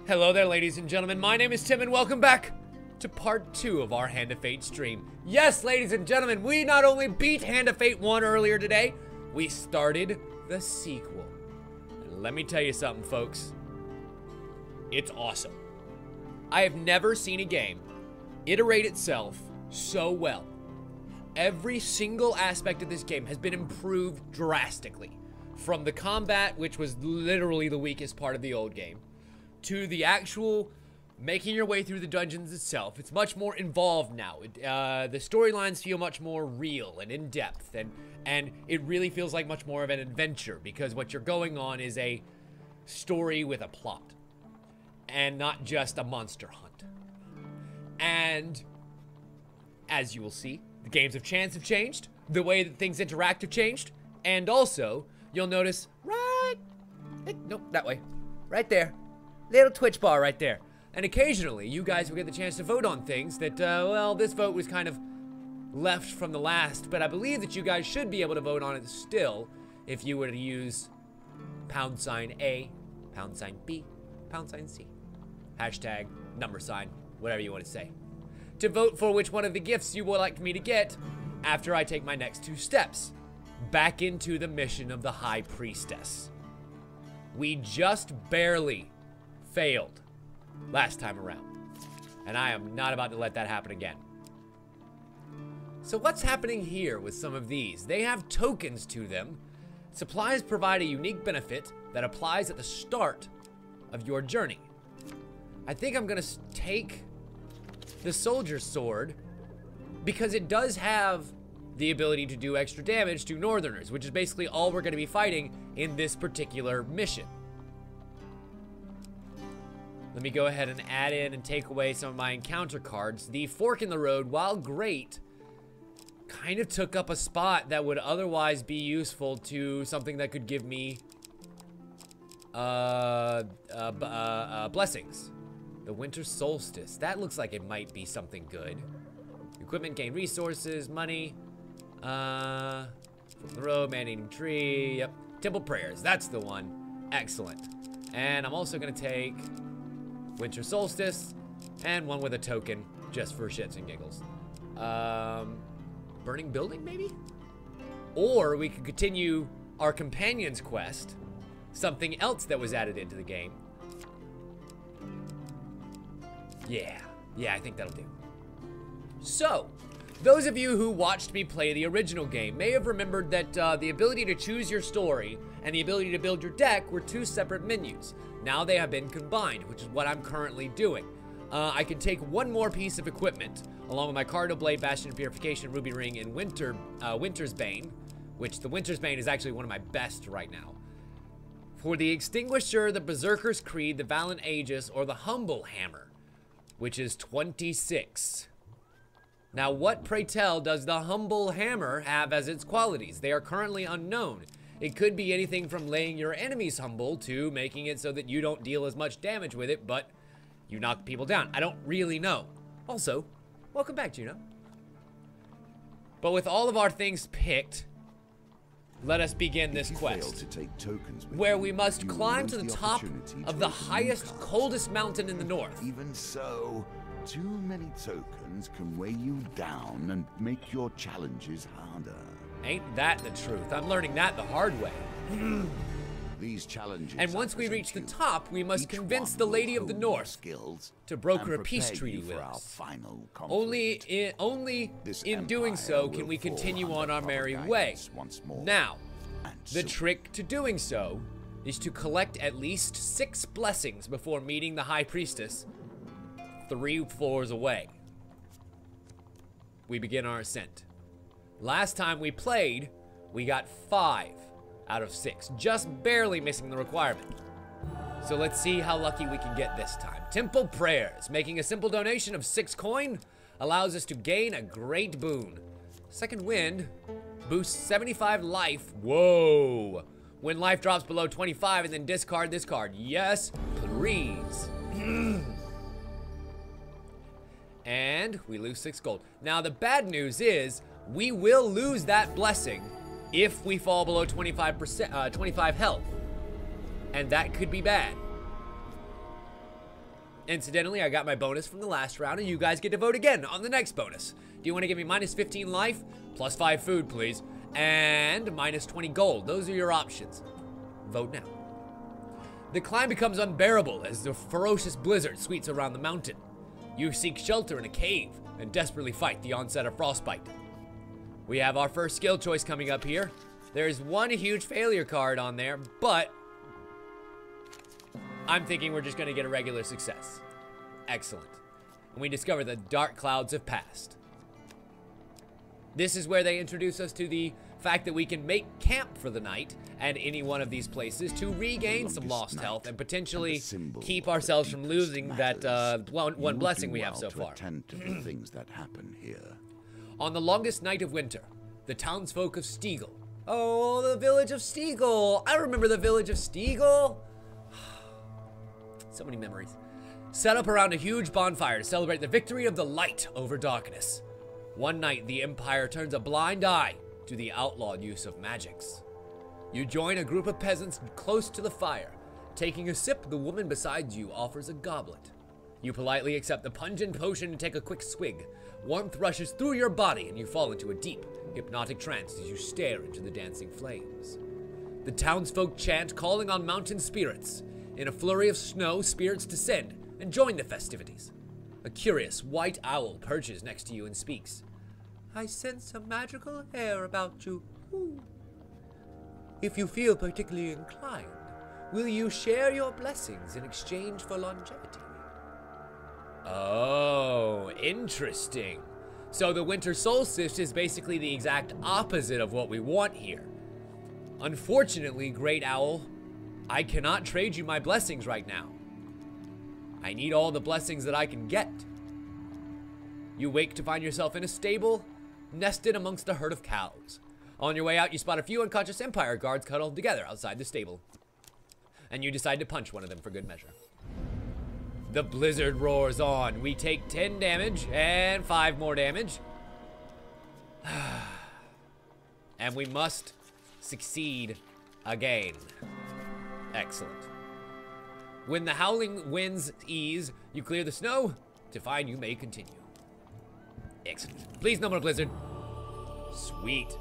Hello there, ladies and gentlemen. My name is Tim, and welcome back to part 2 of our Hand of Fate stream. Yes, ladies and gentlemen, we not only beat Hand of Fate 1 earlier today, we started the sequel. And let me tell you something, folks. It's awesome. I have never seen a game iterate itself so well. Every single aspect of this game has been improved drastically. From the combat, which was literally the weakest part of the old game, to the actual making your way through the dungeons itself. It's much more involved now. The storylines feel much more real and in-depth, and it really feels like much more of an adventure, because what you're going on is a story with a plot, and not just a monster hunt. And as you will see, the games of chance have changed, the way that things interact have changed, and also, you'll notice nope, that way, right there. Little Twitch bar right there. And occasionally, you guys will get the chance to vote on things that, well, this vote was kind of left from the last, but I believe that you guys should be able to vote on it still if you were to use #A, #B, #C, hashtag, number sign, whatever you want to say, to vote for which one of the gifts you would like me to get after I take my next 2 steps back into the mission of the High Priestess. We just barely failed last time around, and I am not about to let that happen again. So what's happening here with some of these? They have tokens to them. Supplies provide a unique benefit that applies at the start of your journey. I think I'm gonna take the Soldier's Sword because it does have the ability to do extra damage to Northerners, which is basically all we're gonna be fighting in this particular mission. Let me go ahead and add in and take away some of my encounter cards. The Fork in the Road, while great, kind of took up a spot that would otherwise be useful to something that could give me blessings. The Winter Solstice. That looks like it might be something good. Equipment, gain resources, money. From the road, man-eating tree. Yep. Temple Prayers. That's the one. Excellent. And I'm also going to take Winter Solstice, and one with a token, just for shits and giggles. Burning Building, maybe? Or we could continue our Companion's Quest, something else that was added into the game. Yeah, I think that'll do. So, those of you who watched me play the original game may have remembered that the ability to choose your story and the ability to build your deck were 2 separate menus. Now they have been combined, which is what I'm currently doing. I can take one more piece of equipment, along with my Cardinal Blade, Bastion of Purification, Ruby Ring, and Winter's Bane, which the Winter's Bane is actually one of my best right now. For the Extinguisher, the Berserker's Creed, the Valiant Aegis, or the Humble Hammer, which is 26. Now, what, pray tell, does the Humble Hammer have as its qualities? They are currently unknown. It could be anything from laying your enemies humble to making it so that you don't deal as much damage with it, but you knock people down. I don't really know. Also, welcome back, Juno. But with all of our things picked, let us begin this quest, where we must climb to the top of the highest, coldest mountain in the north. Even so, too many tokens can weigh you down and make your challenges harder. Ain't that the truth? I'm learning that the hard way. These challenges, and once we reach the top, we must convince the Lady of the North to broker a peace treaty with us. Only in doing so can we continue on our merry way. Now, the trick to doing so is to collect at least 6 blessings before meeting the High Priestess 3 floors away. We begin our ascent. Last time we played, we got 5 out of 6, just barely missing the requirement. So let's see how lucky we can get this time. Temple Prayers. Making a simple donation of 6 coin allows us to gain a great boon. Second Wind boosts 75 life. Whoa. When life drops below 25, and then discard this card. Yes, please. And we lose 6 gold. Now the bad news is we will lose that blessing if we fall below 25 health, and that could be bad. Incidentally, I got my bonus from the last round, and you guys get to vote again on the next bonus. Do you want to give me minus 15 life, plus 5 food, please, and minus 20 gold? Those are your options. Vote now. The climb becomes unbearable as the ferocious blizzard sweeps around the mountain. You seek shelter in a cave and desperately fight the onset of frostbite. We have our first skill choice coming up here. There's one huge failure card on there, but I'm thinking we're just going to get a regular success. Excellent. And we discover the dark clouds have passed. This is where they introduce us to the fact that we can make camp for the night at any one of these places to regain some lost health and potentially keep ourselves from losing that one blessing we have so far. Attend to the things that happen here. On the longest night of winter, the townsfolk of Steagle. Oh, the village of Steagle. I remember the village of Steagle. So many memories. Set up around a huge bonfire to celebrate the victory of the light over darkness. One night, the Empire turns a blind eye to the outlawed use of magics. You join a group of peasants close to the fire. Taking a sip, the woman beside you offers a goblet. You politely accept the pungent potion and take a quick swig. Warmth rushes through your body and you fall into a deep, hypnotic trance as you stare into the dancing flames. The townsfolk chant, calling on mountain spirits. In a flurry of snow, spirits descend and join the festivities. A curious white owl perches next to you and speaks. I sense a magical air about you. Ooh. If you feel particularly inclined, will you share your blessings in exchange for longevity? Oh, interesting. So the winter solstice is basically the exact opposite of what we want here. Unfortunately, Great Owl, I cannot trade you my blessings right now. I need all the blessings that I can get. You wake to find yourself in a stable, nested amongst a herd of cows. On your way out, you spot a few unconscious Empire guards cuddled together outside the stable. And you decide to punch one of them for good measure. The blizzard roars on. We take 10 damage and 5 more damage. And we must succeed again. Excellent. When the howling winds ease, you clear the snow to find you may continue. Excellent. Please, no more blizzard. Sweet.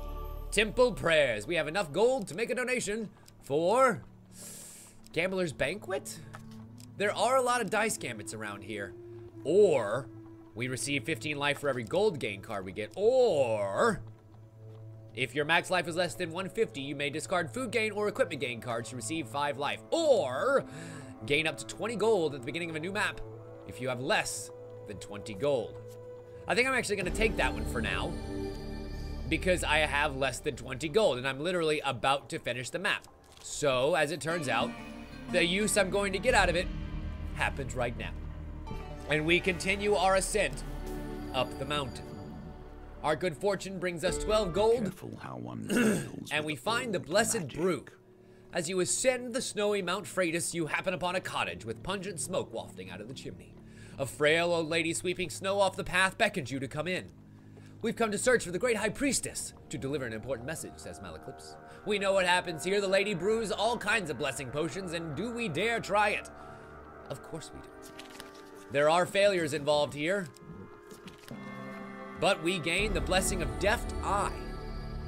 Temple prayers. We have enough gold to make a donation for Gambler's Banquet. There are a lot of dice gambits around here. Or we receive 15 life for every gold gain card we get. Or if your max life is less than 150, you may discard food gain or equipment gain cards to receive 5 life. Or gain up to 20 gold at the beginning of a new map if you have less than 20 gold. I think I'm actually going to take that one for now because I have less than 20 gold and I'm literally about to finish the map. So, as it turns out, the use I'm going to get out of it happens right now. And we continue our ascent up the mountain. Our good fortune brings us 12 gold, Careful how one and we find the blessed brew. As you ascend the snowy Mount Freitas, you happen upon a cottage with pungent smoke wafting out of the chimney. A frail old lady sweeping snow off the path beckons you to come in. We've come to search for the great high priestess to deliver an important message, says Eclipses. We know what happens here. The lady brews all kinds of blessing potions, and do we dare try it? Of course we do. There are failures involved here, but we gain the blessing of Deft Eye.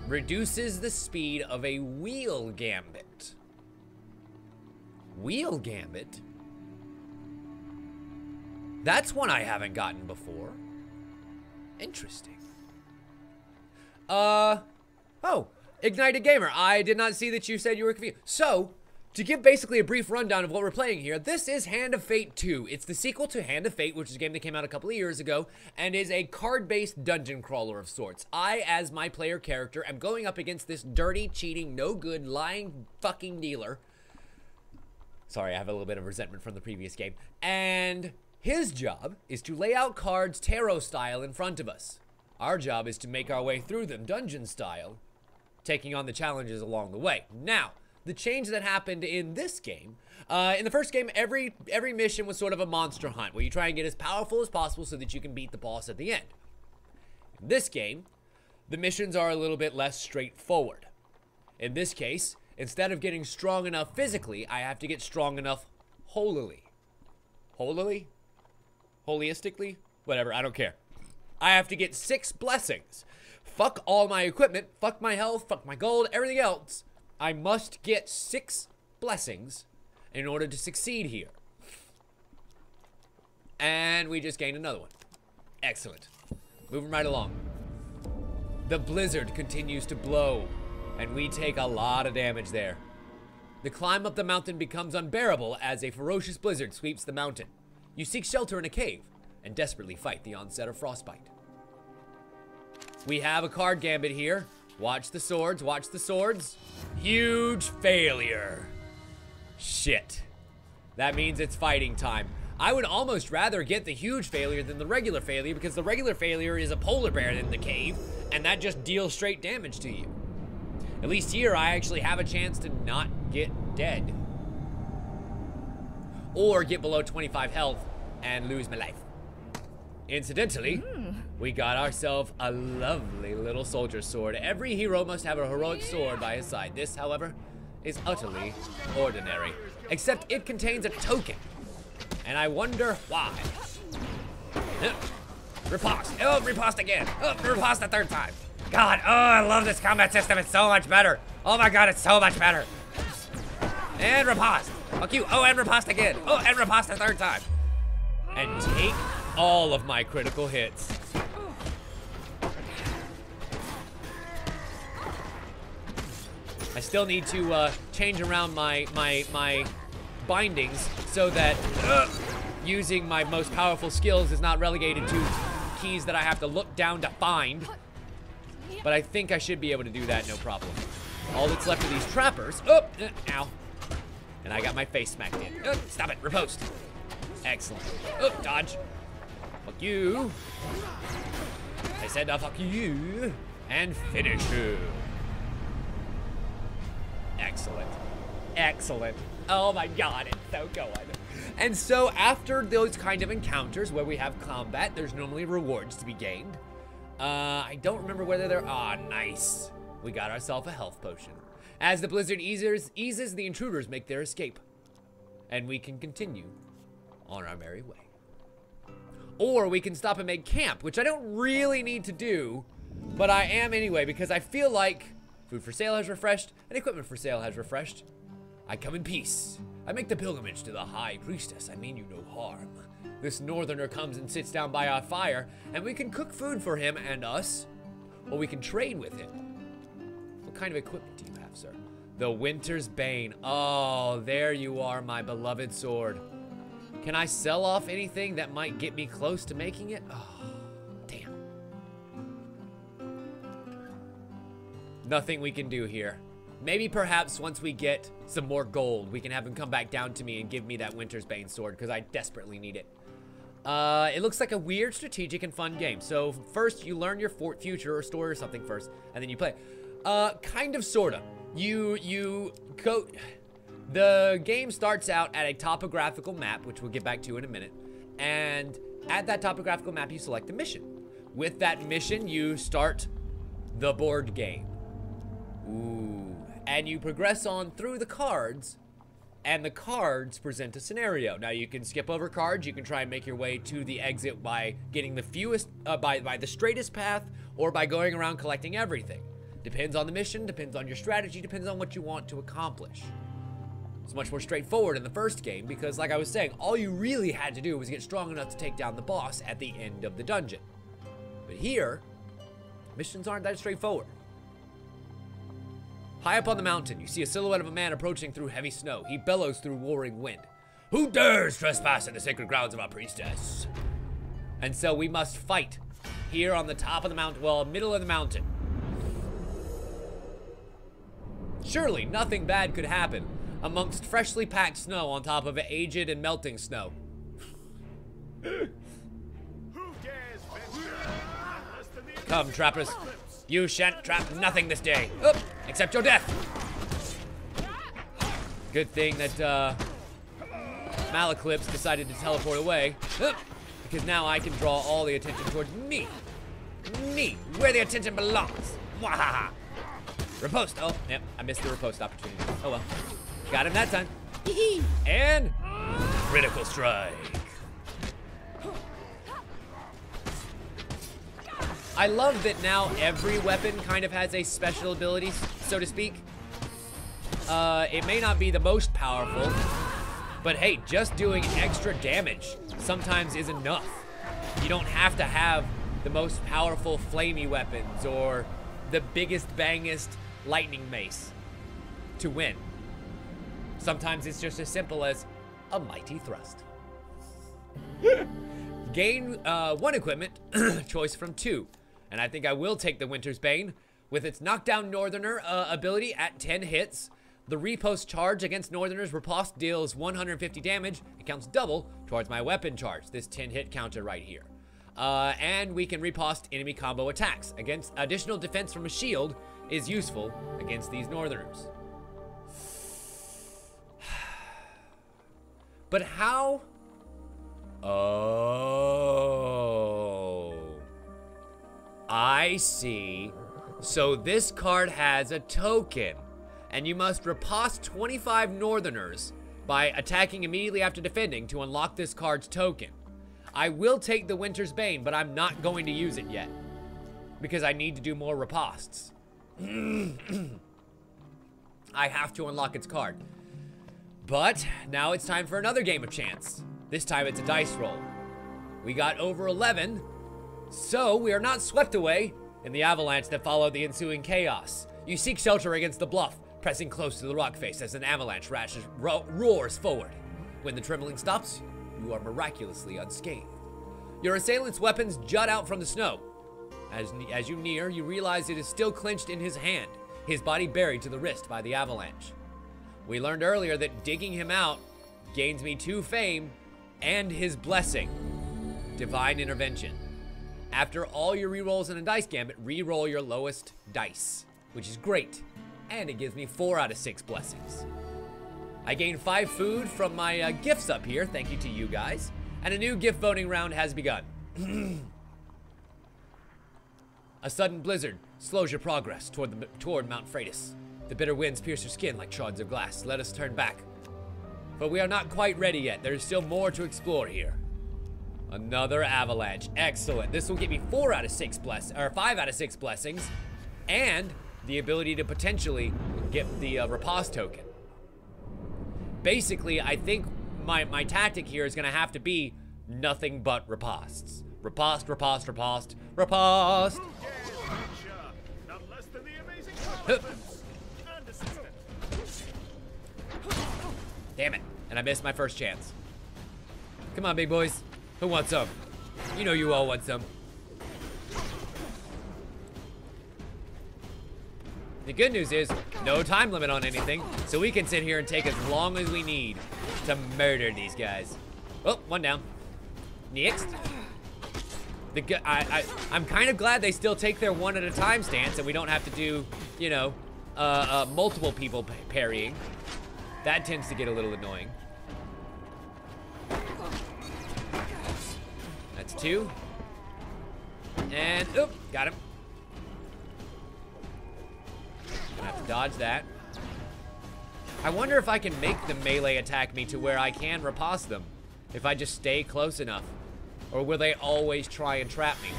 Reduces the speed of a wheel gambit. Wheel gambit? That's one I haven't gotten before. Interesting. Oh, Ignited Gamer, I did not see that you said you were confused. So, to give basically a brief rundown of what we're playing here, this is Hand of Fate 2. It's the sequel to Hand of Fate, which is a game that came out a couple of years ago, and is a card-based dungeon crawler of sorts. I, as my player character, am going up against this dirty, cheating, no-good, lying fucking dealer. Sorry, I have a little bit of resentment from the previous game. And his job is to lay out cards tarot style in front of us. Our job is to make our way through them dungeon style, taking on the challenges along the way. Now, the change that happened in this game, in the first game, every mission was sort of a monster hunt, where you try and get as powerful as possible so that you can beat the boss at the end. In this game, the missions are a little bit less straightforward. In this case, instead of getting strong enough physically, I have to get strong enough holily. Holily? holistically, whatever, I don't care. I have to get 6 blessings. Fuck all my equipment, fuck my health, fuck my gold, everything else. I must get 6 blessings in order to succeed here. And we just gained another one. Excellent. Moving right along. The blizzard continues to blow, and we take a lot of damage there. The climb up the mountain becomes unbearable as a ferocious blizzard sweeps the mountain. You seek shelter in a cave and desperately fight the onset of frostbite. We have a card gambit here. Watch the swords, watch the swords. Huge failure. Shit. That means it's fighting time. I would almost rather get the huge failure than the regular failure, because the regular failure is a polar bear in the cave, and that just deals straight damage to you. At least here, I actually have a chance to not get dead. Or get below 25 health and lose my life. Incidentally, we got ourselves a lovely little soldier sword. Every hero must have a heroic sword by his side. This, however, is utterly ordinary. Except it contains a token. And I wonder why. Riposte. Oh, riposte again. Oh, riposte the 3rd time. God, oh, I love this combat system. It's so much better. Oh my God, it's so much better. And riposte. Fuck you. Oh, and riposte again. Oh, and riposte the 3rd time. And take all of my critical hits. I still need to change around my bindings so that using my most powerful skills is not relegated to keys that I have to look down to find. But I think I should be able to do that, no problem. All that's left of these trappers. Oh, ow. And I got my face smacked in. Oh, stop it, riposte. Excellent. Oh, dodge. Fuck you. I said fuck you. And finish you. Excellent. Excellent. Oh my God, it's so good. And so after those kind of encounters where we have combat, there's normally rewards to be gained. I don't remember whether they're, nice. We got ourselves a health potion. As the blizzard eases, the intruders make their escape. And we can continue on our merry way. Or we can stop and make camp, which I don't really need to do, but I am anyway, because I feel like food for sale has refreshed and equipment for sale has refreshed. I come in peace. I make the pilgrimage to the High Priestess. I mean you no harm. This northerner comes and sits down by our fire, and we can cook food for him and us, or we can trade with him. What kind of equipment do you have, sir? The Winter's Bane. Oh, there you are, my beloved sword. Can I sell off anything that might get me close to making it? Oh, damn. Nothing we can do here. Maybe perhaps once we get some more gold, we can have him come back down to me and give me that Winter's Bane sword, because I desperately need it. It looks like a weird, strategic, and fun game. So first, you learn your future or story or something first, and then you play. Kind of, sorta. You go... The game starts out at a topographical map, which we'll get back to in a minute. And at that topographical map, you select a mission. With that mission, you start the board game. Ooh. And you progress on through the cards, and the cards present a scenario. Now, you can skip over cards. You can try and make your way to the exit by getting the fewest, by the straightest path, or by going around collecting everything. Depends on the mission, depends on your strategy, depends on what you want to accomplish. It's much more straightforward in the first game because, like I was saying, all you really had to do was get strong enough to take down the boss at the end of the dungeon. But here, missions aren't that straightforward. High up on the mountain, you see a silhouette of a man approaching through heavy snow. He bellows through roaring wind. Who dares trespass in the sacred grounds of our priestess? And so we must fight here on the top of the mountain, well, middle of the mountain. Surely nothing bad could happen amongst freshly packed snow on top of aged and melting snow. Come, trappers. You shan't trap nothing this day. Oop, except your death. Good thing that Eclipses decided to teleport away. Because now I can draw all the attention towards me. Me, where the attention belongs. Mwahaha. Riposte. Oh, yep, I missed the riposte opportunity. Oh well. Got him that time. And critical strike. I love that now every weapon kind of has a special ability, so to speak. It may not be the most powerful, but hey, just doing extra damage sometimes is enough. You don't have to have the most powerful flamey weapons or the biggest, bangest lightning mace to win. Sometimes it's just as simple as a mighty thrust. Gain 1 equipment choice from 2. And I think I will take the Winter's Bane. With its Knockdown Northerner ability at 10 hits, the riposte charge against Northerners riposte deals 150 damage. It counts double towards my weapon charge, this 10-hit counter right here. And we can riposte enemy combo attacks. Against additional defense from a shield is useful against these Northerners. But how? Oh, I see. So this card has a token, and you must riposte 25 Northerners by attacking immediately after defending to unlock this card's token. I will take the Winter's Bane, but I'm not going to use it yet because I need to do more ripostes. I have to unlock its card. But now it's time for another game of chance. This time it's a dice roll. We got over 11, so we are not swept away in the avalanche that followed the ensuing chaos. You seek shelter against the bluff, pressing close to the rock face as an avalanche roars forward. When the trembling stops, you are miraculously unscathed. Your assailant's weapons jut out from the snow. As you near, you realize it is still clenched in his hand, his body buried to the wrist by the avalanche. We learned earlier that digging him out gains me 2 fame and his blessing, Divine Intervention. After all your rerolls in a dice gambit, reroll your lowest dice, which is great, and it gives me 4 out of 6 blessings. I gained 5 food from my gifts up here, thank you to you guys, and a new gift voting round has begun. A sudden blizzard slows your progress toward Mount Freitas. The bitter winds pierce your skin like shards of glass. Let us turn back. But we are not quite ready yet. There is still more to explore here. Another avalanche. Excellent. This will get me 5 out of 6 blessings, and the ability to potentially get the riposte token. Basically, I think my tactic here is going to have to be nothing but ripostes. Riposte, riposte, riposte, riposte. Damn it. And I missed my first chance. Come on, big boys. Who wants some? You know you all want some. The good news is, no time limit on anything, so we can sit here and take as long as we need to murder these guys. Oh, one down. Next. I'm kind of glad they still take their 1 at a time stance and we don't have to do, you know, multiple people parrying. That tends to get a little annoying. That's 2. And, oop, got him. Gonna have to dodge that. I wonder if I can make the melee attack me to where I can riposte them if I just stay close enough. Or will they always try and trap me?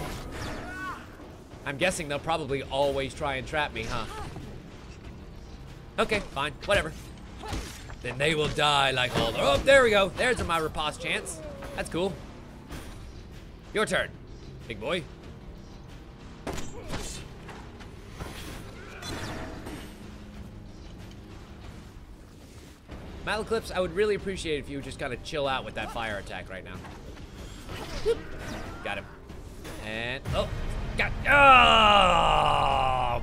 I'm guessing they'll probably always try and trap me, huh? Okay, fine, whatever. Then they will die like all the— oh, there we go. There's my riposte chance. That's cool. Your turn, big boy. Eclipses, I would really appreciate it if you would just kind of chill out with that fire attack right now. Whoop. Got him. And, oh, got—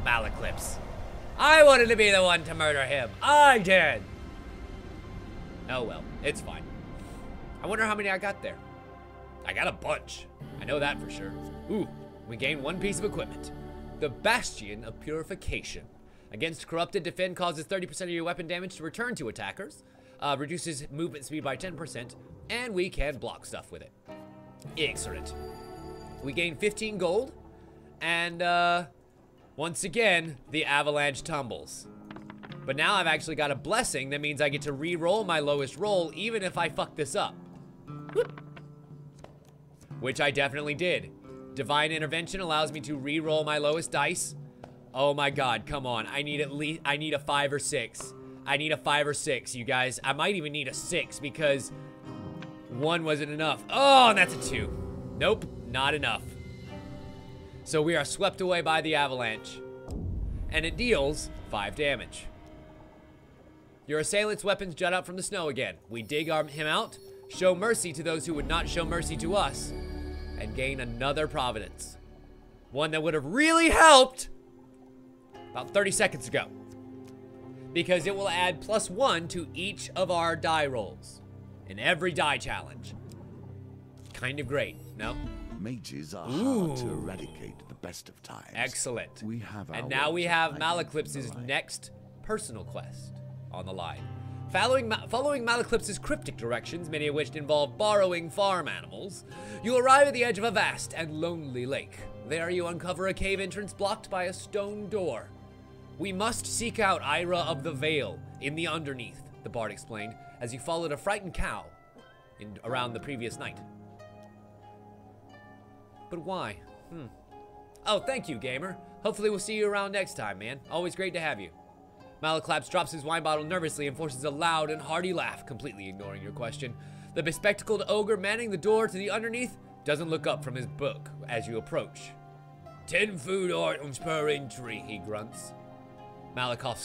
oh, Eclipses. I wanted to be the one to murder him. I did. Oh well, it's fine. I wonder how many I got there. I got a bunch. I know that for sure. Ooh, we gained 1 piece of equipment. The Bastion of Purification. Against corrupted, defend causes 30% of your weapon damage to return to attackers. Reduces movement speed by 10%, and we can block stuff with it. Excellent. We gain 15 gold, and once again, the avalanche tumbles. But now I've actually got a blessing that means I get to re-roll my lowest roll even if I fuck this up. Whoop. Which I definitely did. Divine Intervention allows me to re-roll my lowest dice. Oh my god, come on. I need a 5 or 6. I need a 5 or 6, you guys. I might even need a 6 because 1 wasn't enough. Oh, and that's a 2. Nope, not enough. So we are swept away by the Avalanche. And it deals 5 damage. Your assailant's weapons jut out from the snow again. We dig him out, show mercy to those who would not show mercy to us, and gain another Providence. One that would have really helped about 30 seconds ago. Because it will add +1 to each of our die rolls in every die challenge. Kind of great, no? Mages are hard to eradicate at the best of times. Excellent. We have and now we have Eclipses' next personal quest on the line. Following Eclipses' cryptic directions, many of which involve borrowing farm animals, you arrive at the edge of a vast and lonely lake. There you uncover a cave entrance blocked by a stone door. We must seek out Ira of the Vale in the underneath, the bard explained, as you followed a frightened cow around the previous night. But why? Oh, thank you, gamer. Hopefully we'll see you around next time, man. Always great to have you. Malaclaps drops his wine bottle nervously and forces a loud and hearty laugh, completely ignoring your question. The bespectacled ogre manning the door to the underneath doesn't look up from his book as you approach. 10 food items per entry, he grunts. Malakoff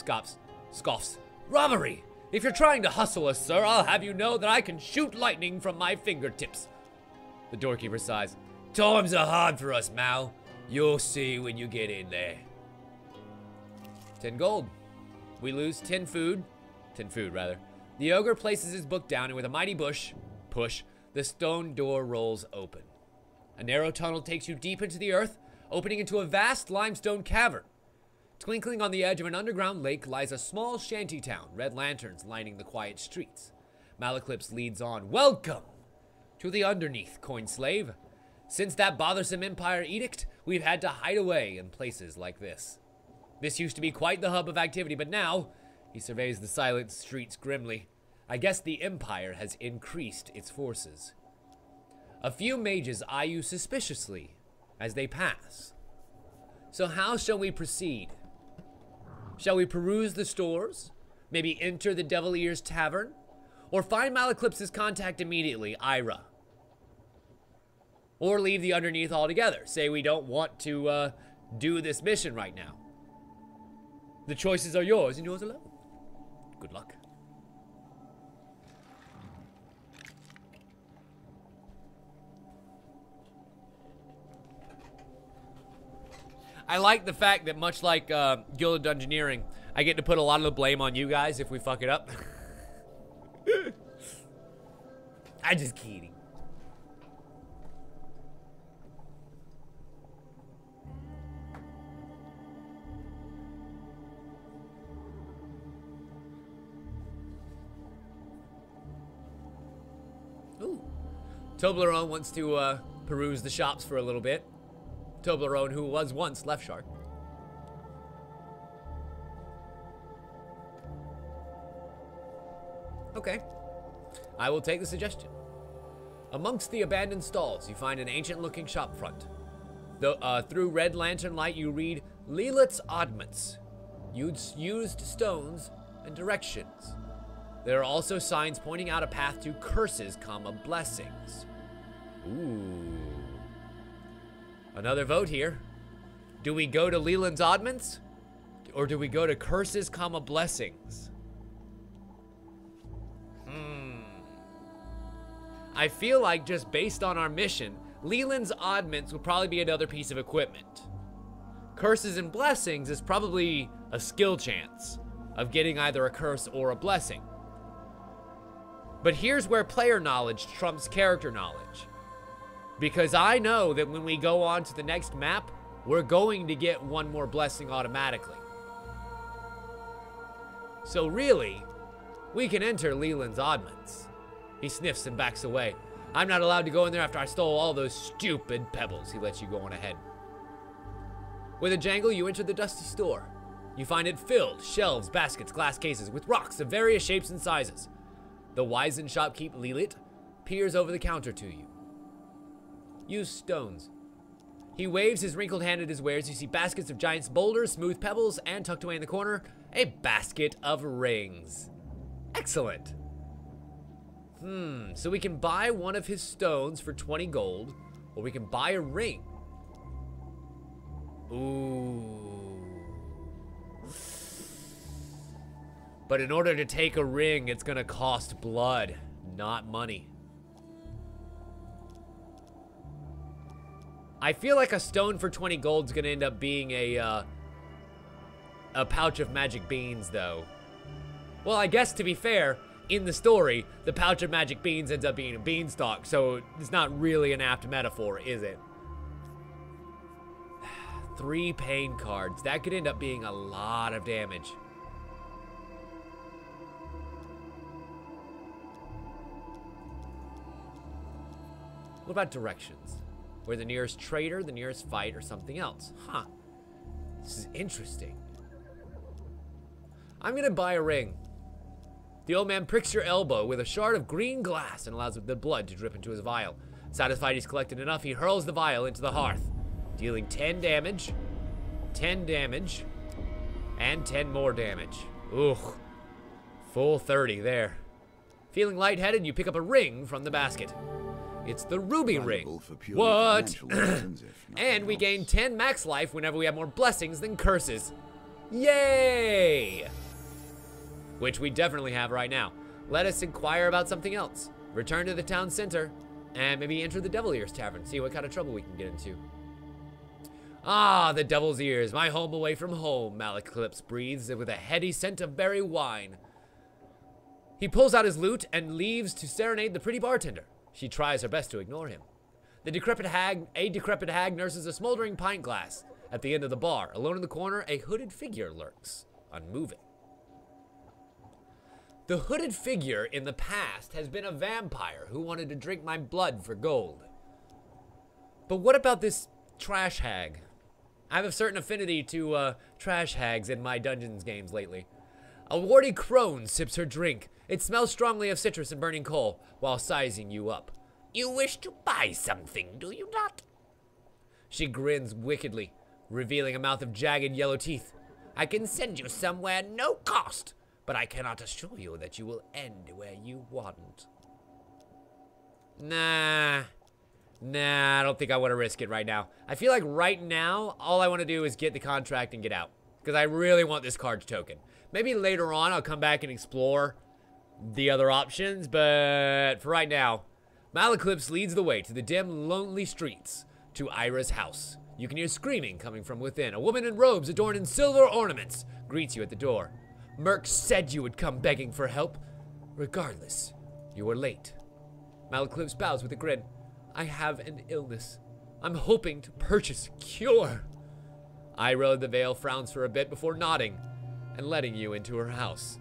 scoffs. Robbery! If you're trying to hustle us, sir, I'll have you know that I can shoot lightning from my fingertips. The doorkeeper sighs. Times are hard for us, Mal. You'll see when you get in there. 10 gold. We lose 10 food. 10 food, rather. The ogre places his book down, and with a mighty push, the stone door rolls open. A narrow tunnel takes you deep into the earth, opening into a vast limestone cavern. Twinkling on the edge of an underground lake lies a small shanty town, red lanterns lining the quiet streets. Malaclips leads on. Welcome to the underneath, coin slave. Since that bothersome Empire edict, we've had to hide away in places like this. This used to be quite the hub of activity, but now, he surveys the silent streets grimly, I guess the Empire has increased its forces. A few mages eye you suspiciously as they pass. So how shall we proceed? Shall we peruse the stores? Maybe enter the Devil Ears Tavern? Or find Malaclips' contact immediately, Ira? Or leave the underneath altogether. Say we don't want to do this mission right now. The choices are yours and yours alone. Good luck. I like the fact that much like Guild of Dungeoneering, I get to put a lot of the blame on you guys if we fuck it up. I'm just kidding. Ooh. Toblerone wants to peruse the shops for a little bit. Toblerone, who was once Left Shark. Okay. I will take the suggestion. Amongst the abandoned stalls, you find an ancient-looking shop front. Through red lantern light, you read Leelit's Oddments, used stones, and directions. There are also signs pointing out a path to curses, blessings. Ooh. Another vote here. Do we go to Leland's Oddments? Or do we go to curses, blessings? I feel like just based on our mission, Leland's Oddments will probably be another piece of equipment. Curses and blessings is probably a skill chance of getting either a curse or a blessing. But here's where player knowledge trumps character knowledge. Because I know that when we go on to the next map, we're going to get one more blessing automatically. So really, we can enter Leland's Oddments. He sniffs and backs away. I'm not allowed to go in there after I stole all those stupid pebbles. He lets you go on ahead. With a jangle, you enter the dusty store. You find it filled, shelves, baskets, glass cases, with rocks of various shapes and sizes. The wizened shopkeep Lelit peers over the counter to you. Use stones. He waves his wrinkled hand at his wares. You see baskets of giant boulders, smooth pebbles, and tucked away in the corner, a basket of rings. Excellent. So we can buy one of his stones for 20 gold, or we can buy a ring. Ooh. But in order to take a ring, it's gonna cost blood, not money. I feel like a stone for 20 gold is gonna end up being a pouch of magic beans, though. Well, I guess to be fair, in the story, the pouch of magic beans ends up being a beanstalk, so it's not really an apt metaphor, is it? 3 pain cards. That could end up being a lot of damage. What about directions? Where the nearest trader, the nearest fight, or something else? Huh. This is interesting. I'm gonna buy a ring. The old man pricks your elbow with a shard of green glass and allows the blood to drip into his vial. Satisfied he's collected enough, he hurls the vial into the hearth, dealing 10 damage, 10 damage, and 10 more damage. Ugh. Full 30 there. Feeling lightheaded, you pick up a ring from the basket. It's the ruby ring. What? And we gain 10 max life whenever we have more blessings than curses. Yay! Which we definitely have right now. Let us inquire about something else. Return to the town center and maybe enter the Devil Ears Tavern. See what kind of trouble we can get into. Ah, the Devil's Ears, my home away from home, Eclipses breathes with a heady scent of berry wine. He pulls out his lute and leaves to serenade the pretty bartender. She tries her best to ignore him. A decrepit hag nurses a smoldering pint glass. At the end of the bar, alone in the corner, a hooded figure lurks, unmoving. The hooded figure in the past has been a vampire who wanted to drink my blood for gold. But what about this trash hag? I have a certain affinity to trash hags in my Dungeons games lately. A warty crone sips her drink. It smells strongly of citrus and burning coal while sizing you up. You wish to buy something, do you not? She grins wickedly, revealing a mouth of jagged yellow teeth. I can send you somewhere no cost, but I cannot assure you that you will end where you want. Nah, I don't think I want to risk it right now. I feel like right now, all I want to do is get the contract and get out, because I really want this card token. Maybe later on I'll come back and explore the other options, but for right now, Eclipses leads the way to the dim, lonely streets, to Ira's house. You can hear screaming coming from within. A woman in robes adorned in silver ornaments greets you at the door. Merc said you would come begging for help. Regardless, you are late. Eclipses bows with a grin. I have an illness. I'm hoping to purchase a cure. Ira the Veil frowns for a bit before nodding and letting you into her house.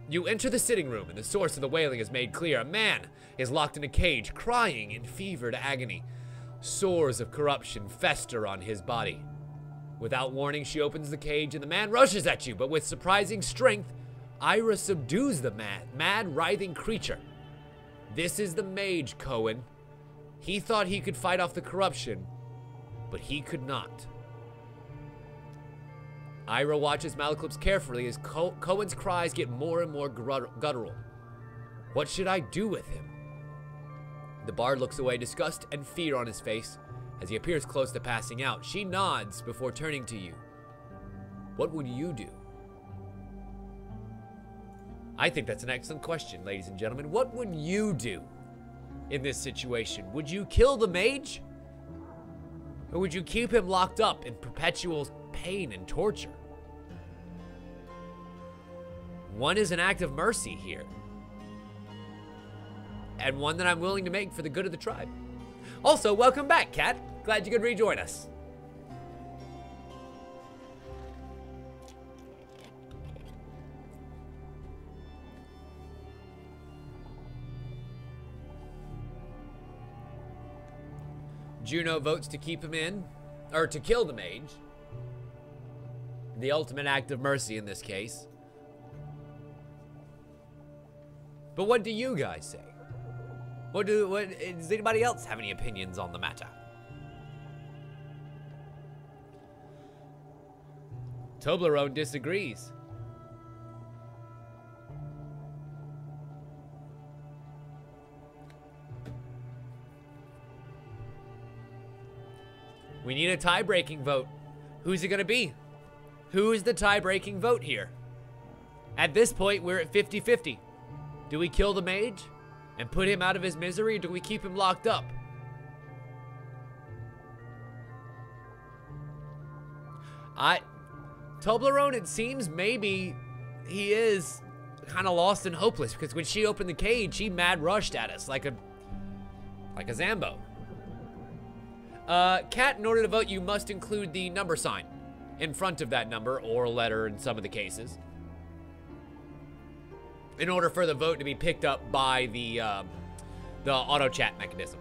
You enter the sitting room, and the source of the wailing is made clear. A man is locked in a cage, crying in fevered agony. Sores of corruption fester on his body. Without warning, she opens the cage, and the man rushes at you, but with surprising strength, Ira subdues the mad, writhing creature. This is the mage, Cohen. He thought he could fight off the corruption, but he could not. Ira watches Eclipses carefully as Cohen's cries get more and more guttural. What should I do with him? The bard looks away, disgust and fear on his face, as he appears close to passing out. She nods before turning to you. What would you do? I think that's an excellent question, ladies and gentlemen. What would you do in this situation? Would you kill the mage? Or would you keep him locked up in perpetual pain and torture? One is an act of mercy here, and one that I'm willing to make for the good of the tribe. Also, welcome back, Kat. Glad you could rejoin us. Juno votes to keep him in, or to kill the mage. The ultimate act of mercy in this case. But what do you guys say? What does anybody else have any opinions on the matter? Toblerone disagrees. We need a tie-breaking vote. Who's it gonna be? Who is the tie-breaking vote here? At this point, we're at 50-50. Do we kill the mage and put him out of his misery, or do we keep him locked up? Toblerone, it seems maybe he is kind of lost and hopeless, because when she opened the cage, she mad rushed at us like a Zambo. Cat, in order to vote, you must include the number sign in front of that number, or a letter in some of the cases, in order for the vote to be picked up by the auto chat mechanism.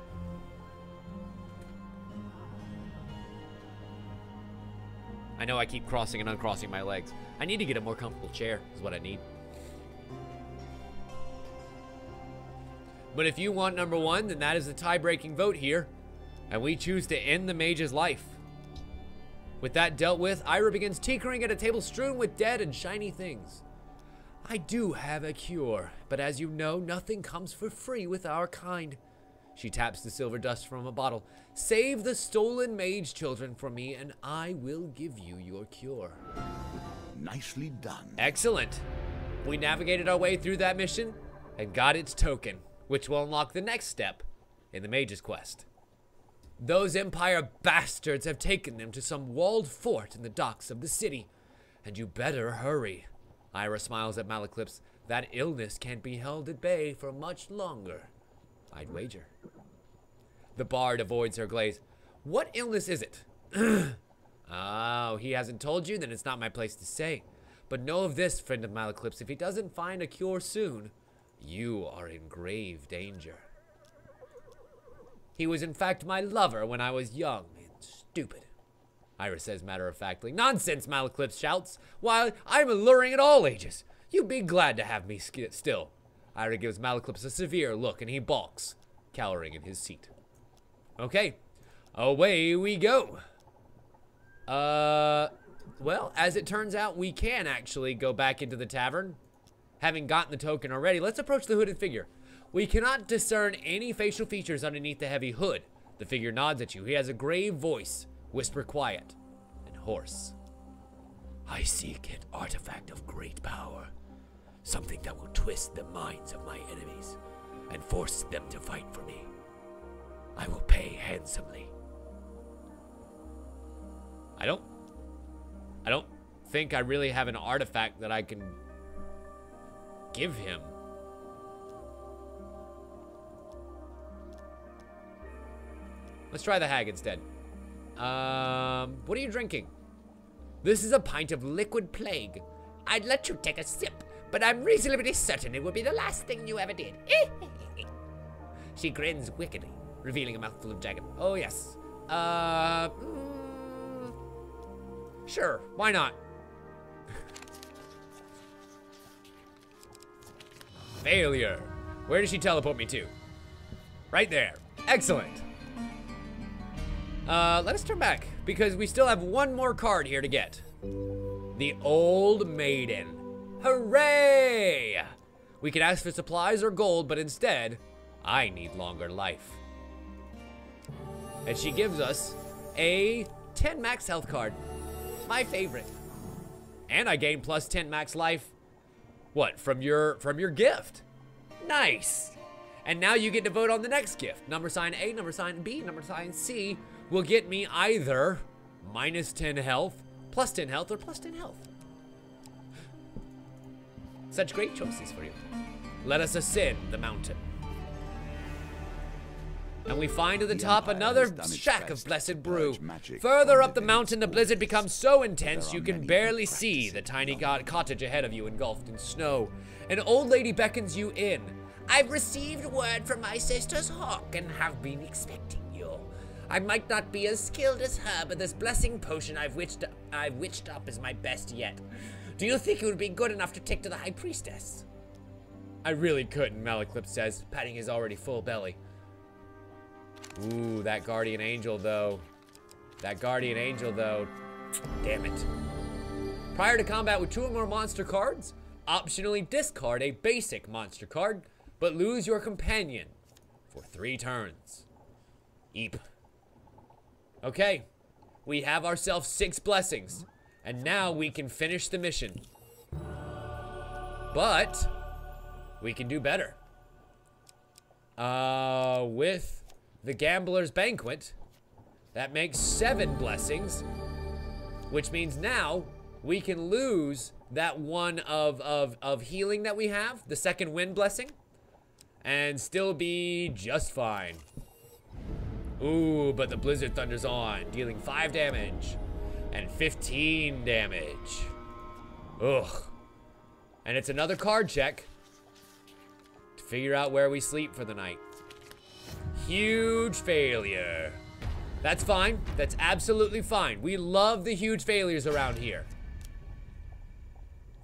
I know I keep crossing and uncrossing my legs. I need to get a more comfortable chair, is what I need. But if you want number one, then that is the tie-breaking vote here. And we choose to end the mage's life. With that dealt with, Ira begins tinkering at a table strewn with dead and shiny things. I do have a cure, but as you know, nothing comes for free with our kind. She taps the silver dust from a bottle. Save the stolen mage children for me, and I will give you your cure. Nicely done. Excellent. We navigated our way through that mission and got its token, which will unlock the next step in the mage's quest. Those Empire bastards have taken them to some walled fort in the docks of the city, and you better hurry. Ira smiles at Malaclips. That illness can't be held at bay for much longer, I'd wager. The bard avoids her glaze. What illness is it? Oh, he hasn't told you? Then it's not my place to say. But know of this, friend of Malaclips, if he doesn't find a cure soon, you are in grave danger. He was in fact my lover when I was young and stupid, Ira says matter-of-factly. Nonsense, Malaclips shouts. While I'm alluring at all ages. You'd be glad to have me still. Ira gives Malaclips a severe look and he balks, cowering in his seat. Okay, away we go. Well, as it turns out, we can actually go back into the tavern. Having gotten the token already, let's approach the hooded figure. We cannot discern any facial features underneath the heavy hood. The figure nods at you. He has a grave voice, whisper quiet, and hoarse. I seek an artifact of great power. Something that will twist the minds of my enemies and force them to fight for me. I will pay handsomely. I don't think I really have an artifact that I can give him. Let's try the hag instead. What are you drinking? This is a pint of liquid plague. I'd let you take a sip, but I'm reasonably certain it will be the last thing you ever did. She grins wickedly, revealing a mouthful of jagged. Oh, yes. Sure, why not? Failure. Where does she teleport me to? Right there. Excellent. Let us turn back, because we still have one more card here to get. The Old Maiden. Hooray! We can ask for supplies or gold, but instead, I need longer life. And she gives us a 10 max health card. My favorite. And I gain plus 10 max life. What, from your gift? Nice. And now you get to vote on the next gift. Number sign A, number sign B, number sign C will get me either minus 10 health, plus 10 health, or plus 10 health. Such great choices for you. Let us ascend the mountain. And we find at the top another shack of blessed brew. Further up the mountain, the blizzard becomes so intense you can barely see the tiny cottage ahead of you engulfed in snow. An old lady beckons you in. I've received word from my sister's hawk and have been expecting you. I might not be as skilled as her, but this blessing potion I've witched up is my best yet. Do you think it would be good enough to take to the High Priestess? I really couldn't, Malaclips says, patting his already full belly. Ooh, that guardian angel though. That guardian angel though. Damn it. Prior to combat with 2 or more monster cards, optionally discard a basic monster card, but lose your companion for 3 turns. Eep. Okay, we have ourselves 6 blessings, and now we can finish the mission. But we can do better. With the Gambler's Banquet, that makes 7 blessings, which means now we can lose that one of healing that we have, the second wind blessing, and still be just fine. Ooh, but the Blizzard Thunder's on, dealing 5 damage and 15 damage. Ugh. And it's another card check to figure out where we sleep for the night. Huge failure. That's fine. That's absolutely fine. We love the huge failures around here.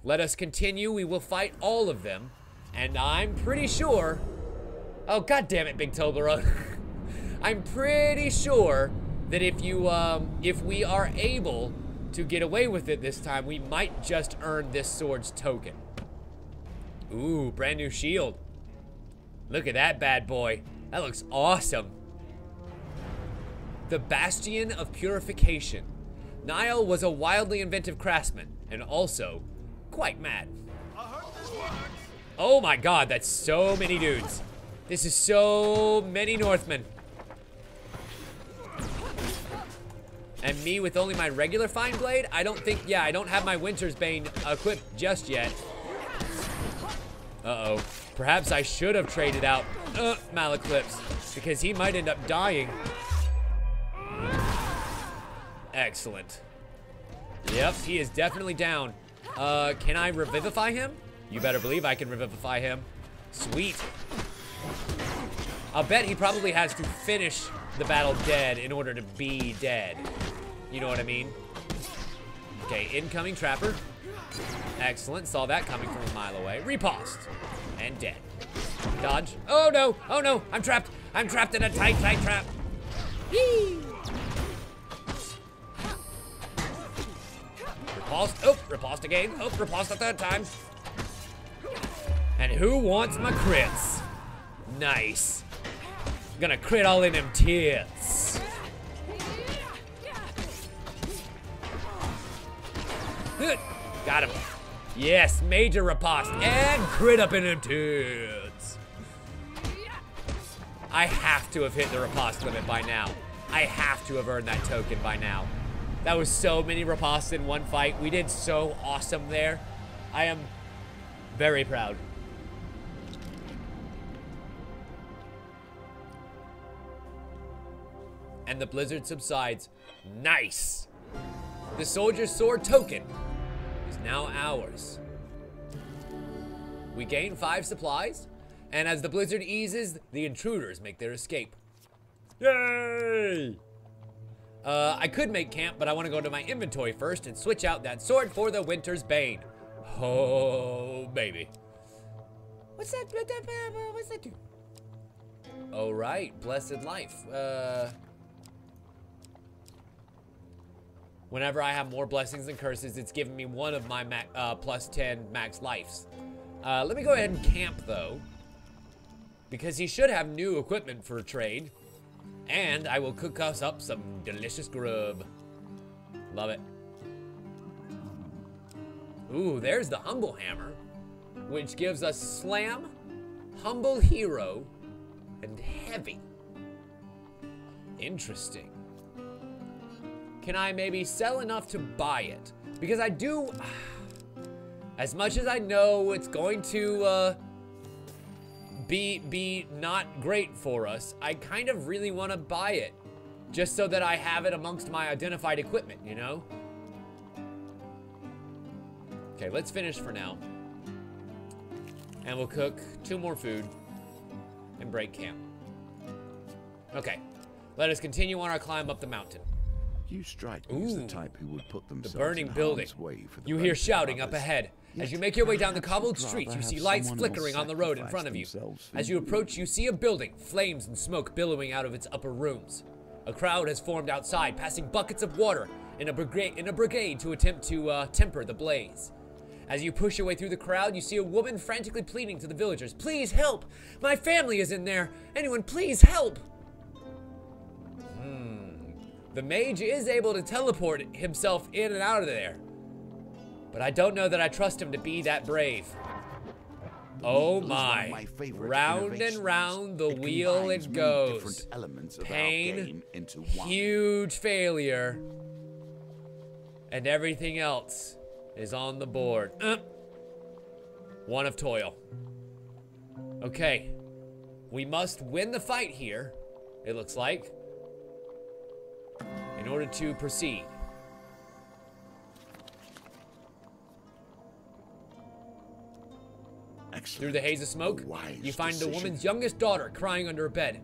Let us continue. We will fight all of them. And I'm pretty sure... Oh, God damn it, Big Toblerone. I'm pretty sure that if we are able to get away with it this time, we might just earn this sword's token. Ooh, brand new shield. Look at that bad boy. That looks awesome. The Bastion of Purification. Niall was a wildly inventive craftsman, and also quite mad. Oh my god, that's so many dudes. This is so many Northmen. And me with only my regular Fine Blade? I don't think, yeah, I don't have my Winter's Bane equipped just yet. Uh-oh. Perhaps I should have traded out Eclipses, because he might end up dying. Excellent. Yep, he is definitely down. Can I revivify him? You better believe I can revivify him. Sweet. I'll bet he probably has to finish the battle dead in order to be dead. You know what I mean? Okay, incoming Trapper. Excellent, saw that coming from a mile away. Riposte. And dead. Dodge. Oh no, oh no, I'm trapped. I'm trapped in a tight trap. Yee! Riposte. Oh, riposte again. Oh, riposte a 3rd time. And who wants my crits? Nice. Gonna crit all in them tits. Got him. Yes, major riposte and crit up in them tits. I have to have hit the riposte limit by now. I have to have earned that token by now. That was so many ripostes in one fight. We did so awesome there. I am very proud. And the blizzard subsides. Nice. The Soldier's Sword token is now ours. We gain 5 supplies, and as the blizzard eases, the intruders make their escape. Yay! I could make camp, but I want to go to my inventory first and switch out that sword for the Winter's Bane. Oh, baby. What's that? What's that do? Oh, right. Blessed life. Whenever I have more blessings and curses, it's giving me one of my plus 10 max lives. Let me go ahead and camp, though, because he should have new equipment for trade, and I will cook us up some delicious grub. Love it. Ooh, there's the Humble Hammer, which gives us Slam, Humble Hero, and Heavy. Interesting. Can I maybe sell enough to buy it? Because I do, as much as I know it's going to be not great for us, I kind of really want to buy it, just so that I have it amongst my identified equipment, you know? Okay, let's finish for now. And we'll cook 2 more food and break camp. Okay, let us continue on our climb up the mountain. You strike me as the type who would put themselves the burning in building. harm's way for the You hear benefit of shouting up others. ahead. Yet As you make your way down the perhaps cobbled you'd streets, you rather see have lights someone flickering else on the road in sacrifice front of you. themselves for As you approach, you see a building, flames and smoke billowing out of its upper rooms. A crowd has formed outside, passing buckets of water in a brigade to attempt to temper the blaze. As you push your way through the crowd, you see a woman frantically pleading to the villagers. Please help! My family is in there! Anyone, please help! The mage is able to teleport himself in and out of there. But I don't know that I trust him to be that brave. Oh my. Round and round the wheel it goes. Pain, huge failure, and everything else is on the board. One of toil. Okay. We must win the fight here, it looks like, in order to proceed. Excellent. Through the haze of smoke, you find the woman's youngest daughter crying under her bed.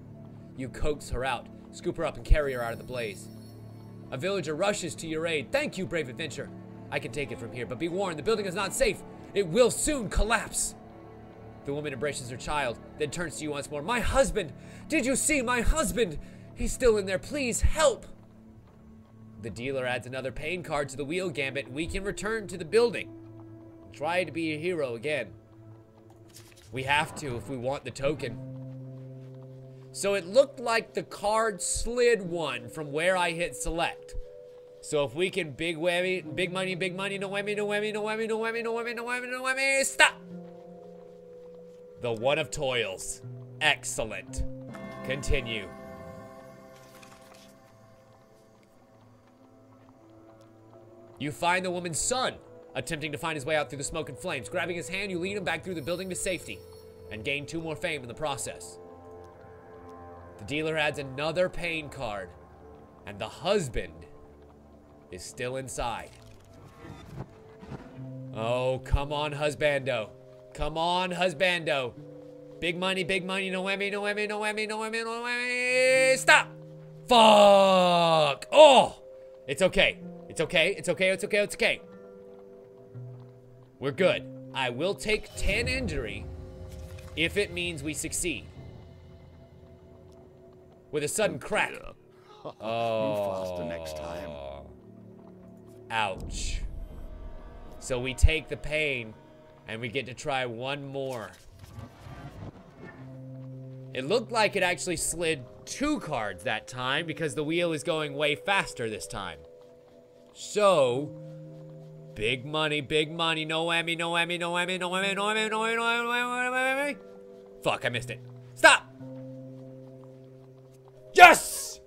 You coax her out, scoop her up, and carry her out of the blaze. A villager rushes to your aid. Thank you, brave adventurer. I can take it from here, but be warned, the building is not safe. It will soon collapse. The woman embraces her child, then turns to you once more. My husband! Did you see my husband? He's still in there. Please help. The dealer adds another pain card to the wheel gambit, and we can return to the building. Try to be a hero again. We have to if we want the token. So it looked like the card slid one from where I hit select. So if we can big money, no whammy, no whammy, no whammy, no whammy, no whammy, no whammy, no whammy, stop! The one of toils. Excellent. Continue. You find the woman's son, attempting to find his way out through the smoke and flames. Grabbing his hand, you lead him back through the building to safety, and gain 2 more fame in the process. The dealer adds another pain card, and the husband is still inside. Oh, come on, husbando. Come on, husbando. Big money, no whammy, no whammy, no whammy, no whammy, no whammy. Stop! Fuck! Oh! It's okay. It's okay, it's okay, it's okay, it's okay. We're good. I will take 10 injury if it means we succeed. With a sudden crack. Oh. Faster next time. Ouch. So we take the pain and we get to try one more. It looked like it actually slid 2 cards that time because the wheel is going way faster this time. So, big money, no whammy, no whammy, no whammy, no whammy, no whammy, no whammy, no whammy, no whammy. Fuck, I missed it. Stop! Yes!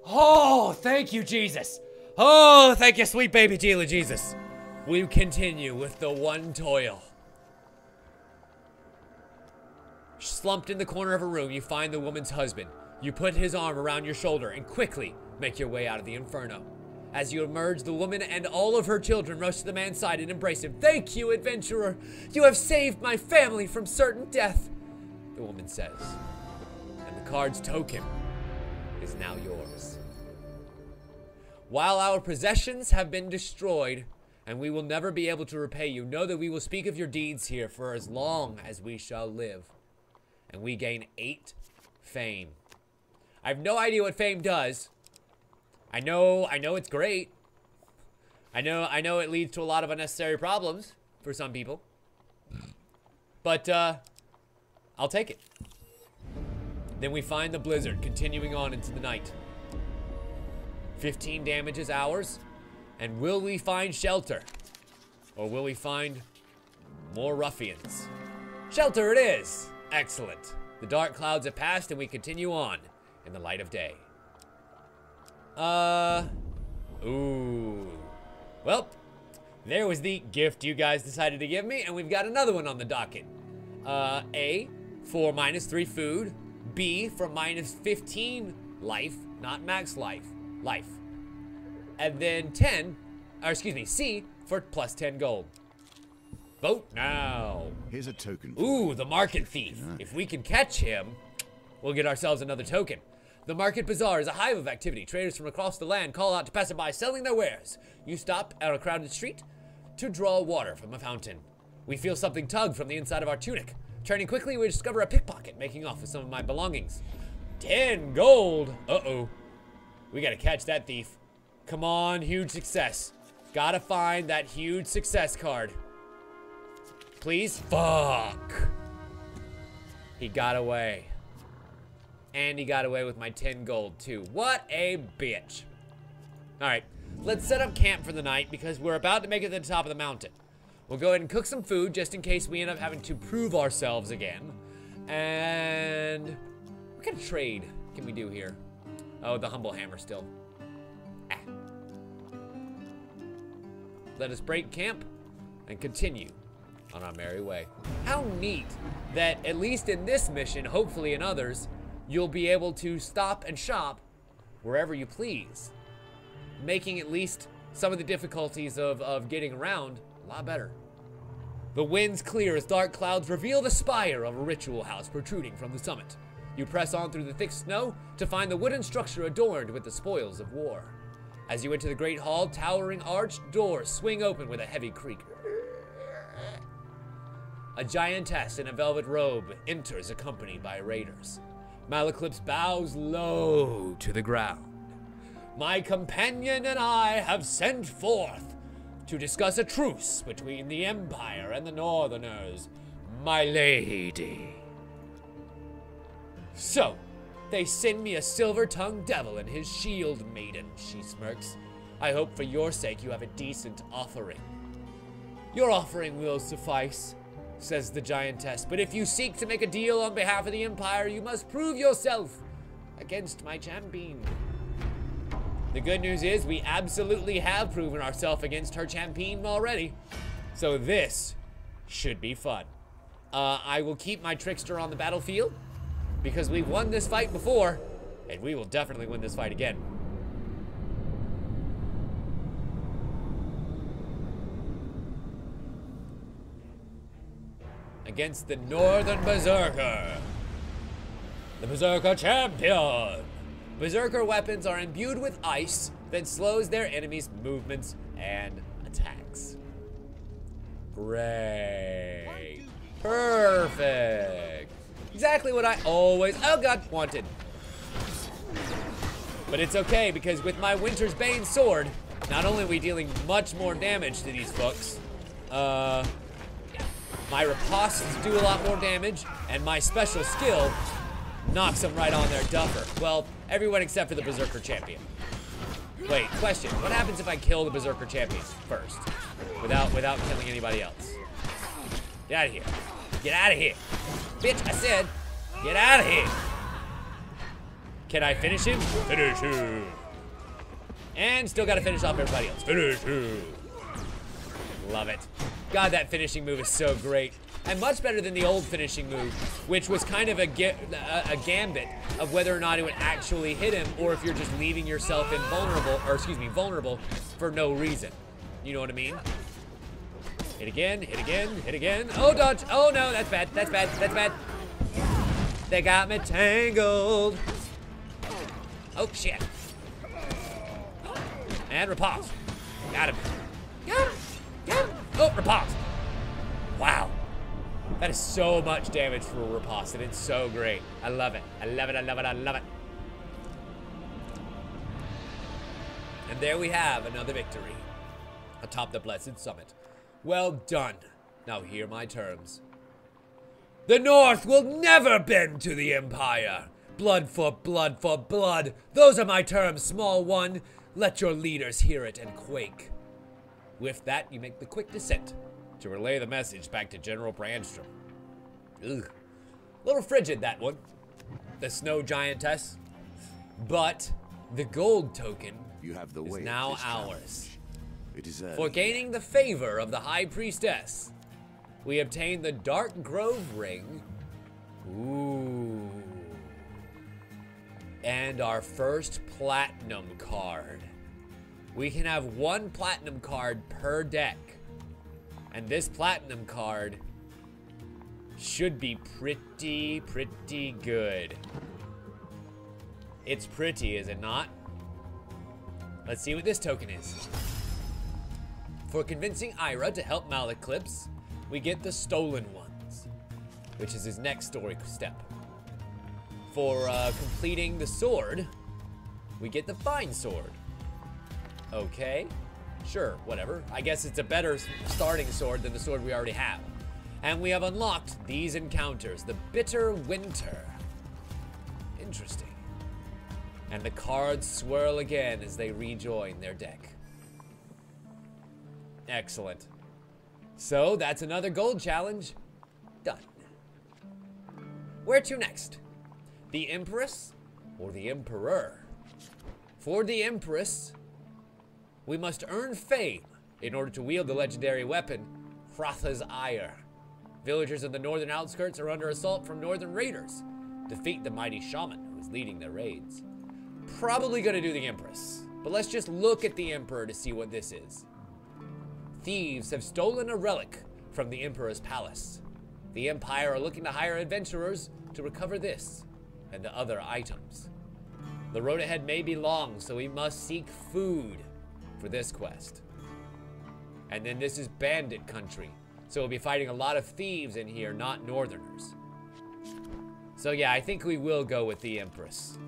Oh, thank you, Jesus. Oh, thank you, sweet baby Jesus. We continue with the one toil. Slumped in the corner of a room, you find the woman's husband. You put his arm around your shoulder and quickly make your way out of the inferno. As you emerge, the woman and all of her children rush to the man's side and embrace him. Thank you, adventurer. You have saved my family from certain death, the woman says. And the card's token is now yours. While our possessions have been destroyed, and we will never be able to repay you, know that we will speak of your deeds here for as long as we shall live. And we gain 8 fame. I have no idea what fame does. I know it's great. I know it leads to a lot of unnecessary problems for some people. But I'll take it. Then we find the blizzard continuing on into the night. 15 damage is ours. And will we find shelter? Or will we find more ruffians? Shelter it is! Excellent. The dark clouds have passed and we continue on in the light of day. Ooh. Well, there was the gift you guys decided to give me, and we've got another one on the docket. A, for -3 food. B, for -15 life, not max life. And then C, for +10 gold. Vote now. Here's a token. Ooh, the market thief. If we can catch him, we'll get ourselves another token. The market bazaar is a hive of activity. Traders from across the land call out to passersby selling their wares. You stop at a crowded street to draw water from a fountain. We feel something tug from the inside of our tunic. Turning quickly, we discover a pickpocket making off with some of my belongings. 10 gold. Uh-oh. We gotta catch that thief. Come on, huge success. Gotta find that huge success card. Please? Fuck. He got away. And he got away with my 10 gold, too. What a bitch. Alright, let's set up camp for the night because we're about to make it to the top of the mountain. We'll go ahead and cook some food just in case we end up having to prove ourselves again. And what kind of trade can we do here? Oh, the humble hammer still. Ah. Let us break camp and continue on our merry way. How neat that at least in this mission, hopefully in others, you'll be able to stop and shop wherever you please, making at least some of the difficulties of getting around a lot better. The wind's clear as dark clouds reveal the spire of a ritual house protruding from the summit. You press on through the thick snow to find the wooden structure adorned with the spoils of war. As you enter the great hall, towering arched doors swing open with a heavy creak. A giantess in a velvet robe enters accompanied by raiders. Eclipses bows low to the ground. My companion and I have sent forth to discuss a truce between the Empire and the Northerners, my lady. So, they send me a silver-tongued devil and his shield maiden, she smirks. I hope for your sake you have a decent offering. Your offering will suffice, says the giantess, but if you seek to make a deal on behalf of the Empire, you must prove yourself against my champion. The good news is we absolutely have proven ourselves against her champion already, so this should be fun. I will keep my trickster on the battlefield because we've won this fight before, and we will definitely win this fight again. Against the Northern Berserker. The Berserker champion. Berserker weapons are imbued with ice that slows their enemies' movements and attacks. Great. Perfect. Exactly what I always, oh god, wanted. But it's okay because with my Winter's Bane sword, not only are we dealing much more damage to these folks, my ripostes do a lot more damage, and my special skill knocks them right on their duffer. Well, everyone except for the Berserker champion. Wait, question. What happens if I kill the Berserker champion first? Without killing anybody else? Get out of here. Get out of here. Bitch, I said, get out of here. Can I finish him? Finish him. And still gotta finish off everybody else. Finish him. Love it. God, that finishing move is so great. And much better than the old finishing move, which was kind of a gambit of whether or not it would actually hit him, or if you're just leaving yourself invulnerable, or excuse me, vulnerable for no reason. You know what I mean? Hit again, hit again, hit again. Oh, dodge. Oh, no, that's bad, that's bad, that's bad. They got me tangled. Oh, shit. And riposte. Got him. Got him. Got him. Oh, riposte. Wow. That is so much damage for a riposte, and it's so great. I love it. I love it, I love it, I love it. And there we have another victory atop the Blessed Summit. Well done. Now hear my terms. The North will never bend to the Empire. Blood for blood for blood. Those are my terms, small one. Let your leaders hear it and quake. With that, you make the quick descent to relay the message back to General Brandstrom. Ugh. Little frigid, that one. The snow giantess. But the gold token is now ours. It is for gaining the favor of the High Priestess, we obtain the Dark Grove ring. Ooh. And our first platinum card. We can have one platinum card per deck. And this platinum card should be pretty good. It's pretty, is it not? Let's see what this token is. For convincing Ira to help Eclipses, we get the Stolen Ones, which is his next story step. For completing the sword, we get the Fine Sword. Okay. Sure, whatever. I guess it's a better starting sword than the sword we already have. And we have unlocked these encounters. The Bitter Winter. Interesting. And the cards swirl again as they rejoin their deck. Excellent. So, that's another gold challenge. Done. Where to next? The Empress or the Emperor? For the Empress, we must earn fame in order to wield the legendary weapon, Hratha's Ire. Villagers in the northern outskirts are under assault from northern raiders. Defeat the mighty shaman who is leading their raids. Probably gonna do the Empress, but let's just look at the Emperor to see what this is. Thieves have stolen a relic from the Emperor's palace. The Empire are looking to hire adventurers to recover this and the other items. The road ahead may be long, so we must seek food for this quest. And then this is bandit country, so we'll be fighting a lot of thieves in here, not northerners. So yeah, I think we will go with the Empress.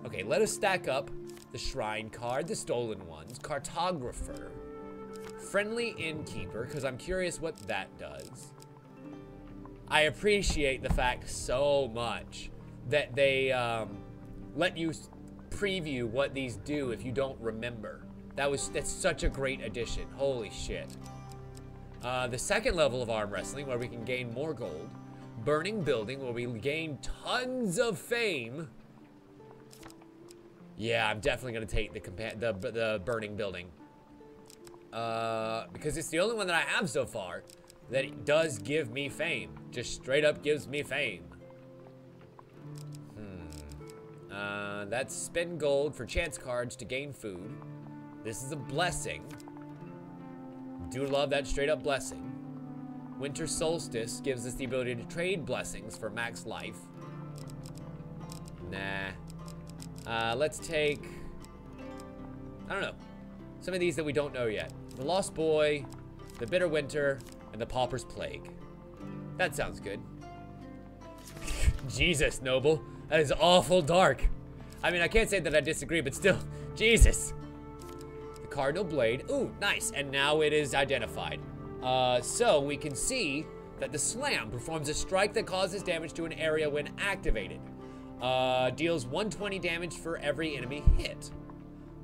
Okay, let us stack up the shrine card, the stolen ones, cartographer, friendly innkeeper, because I'm curious what that does. I appreciate the fact so much that they let you preview what these do if you don't remember. That's such a great addition. Holy shit. The second level of arm wrestling, where we can gain more gold. Burning building, where we gain tons of fame. Yeah, I'm definitely gonna take the burning building, because it's the only one that I have so far that does give me fame. Just straight up gives me fame. That's spend gold for chance cards to gain food. This is a blessing. Do love that straight up blessing. Winter Solstice gives us the ability to trade blessings for max life. Nah. Let's take, I don't know, some of these that we don't know yet. The Lost Boy, the Bitter Winter, and the Pauper's Plague. That sounds good. Jesus, Noble. That is awful dark. I mean, I can't say that I disagree, but still, Jesus. The Cardinal Blade. Ooh, nice. And now it is identified. So we can see that the Slam performs a strike that causes damage to an area when activated. Deals 120 damage for every enemy hit.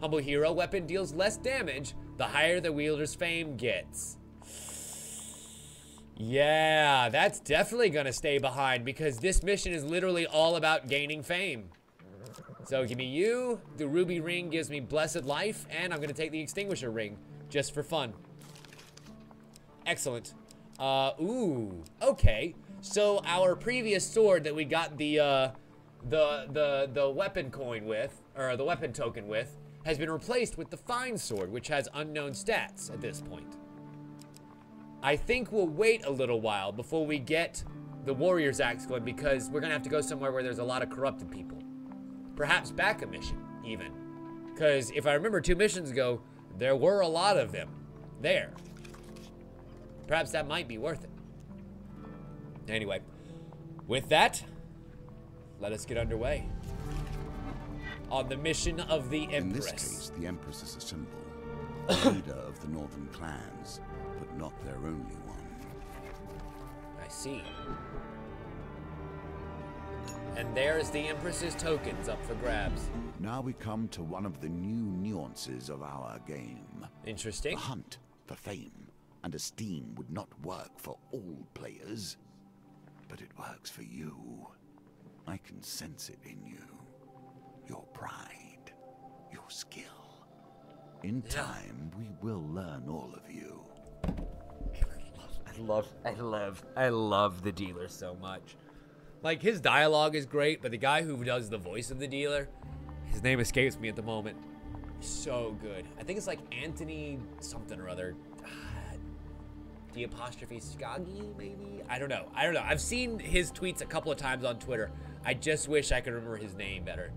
Humble Hero weapon deals less damage the higher the wielder's fame gets. Yeah, that's definitely gonna stay behind because this mission is literally all about gaining fame. So give me you, the Ruby Ring gives me Blessed Life, and I'm gonna take the Extinguisher Ring just for fun. Excellent. Ooh, okay. So our previous sword that we got the weapon coin with, or the weapon token with, has been replaced with the Fine Sword, which has unknown stats at this point. I think we'll wait a little while before we get the Warrior's Axe going because we're gonna have to go somewhere where there's a lot of corrupted people. Perhaps back a mission, even. Because if I remember 2 missions ago, there were a lot of them there. Perhaps that might be worth it. Anyway, with that, let us get underway on the mission of the Empress. In this case, the Empress is a symbol, a leader of the northern clans, but not their only one. I see. And there's the Empress's tokens up for grabs. Now we come to one of the new nuances of our game. Interesting. The hunt for fame and esteem would not work for all players, but it works for you. I can sense it in you. Your pride, your skill. In time, we will learn all of you. I love the dealer so much. Like, his dialogue is great, but the guy who does the voice of the dealer, his name escapes me at the moment. So good. I think it's like Anthony something or other. The apostrophe Skagi, maybe? I don't know. I've seen his tweets a couple of times on Twitter. I just wish I could remember his name better.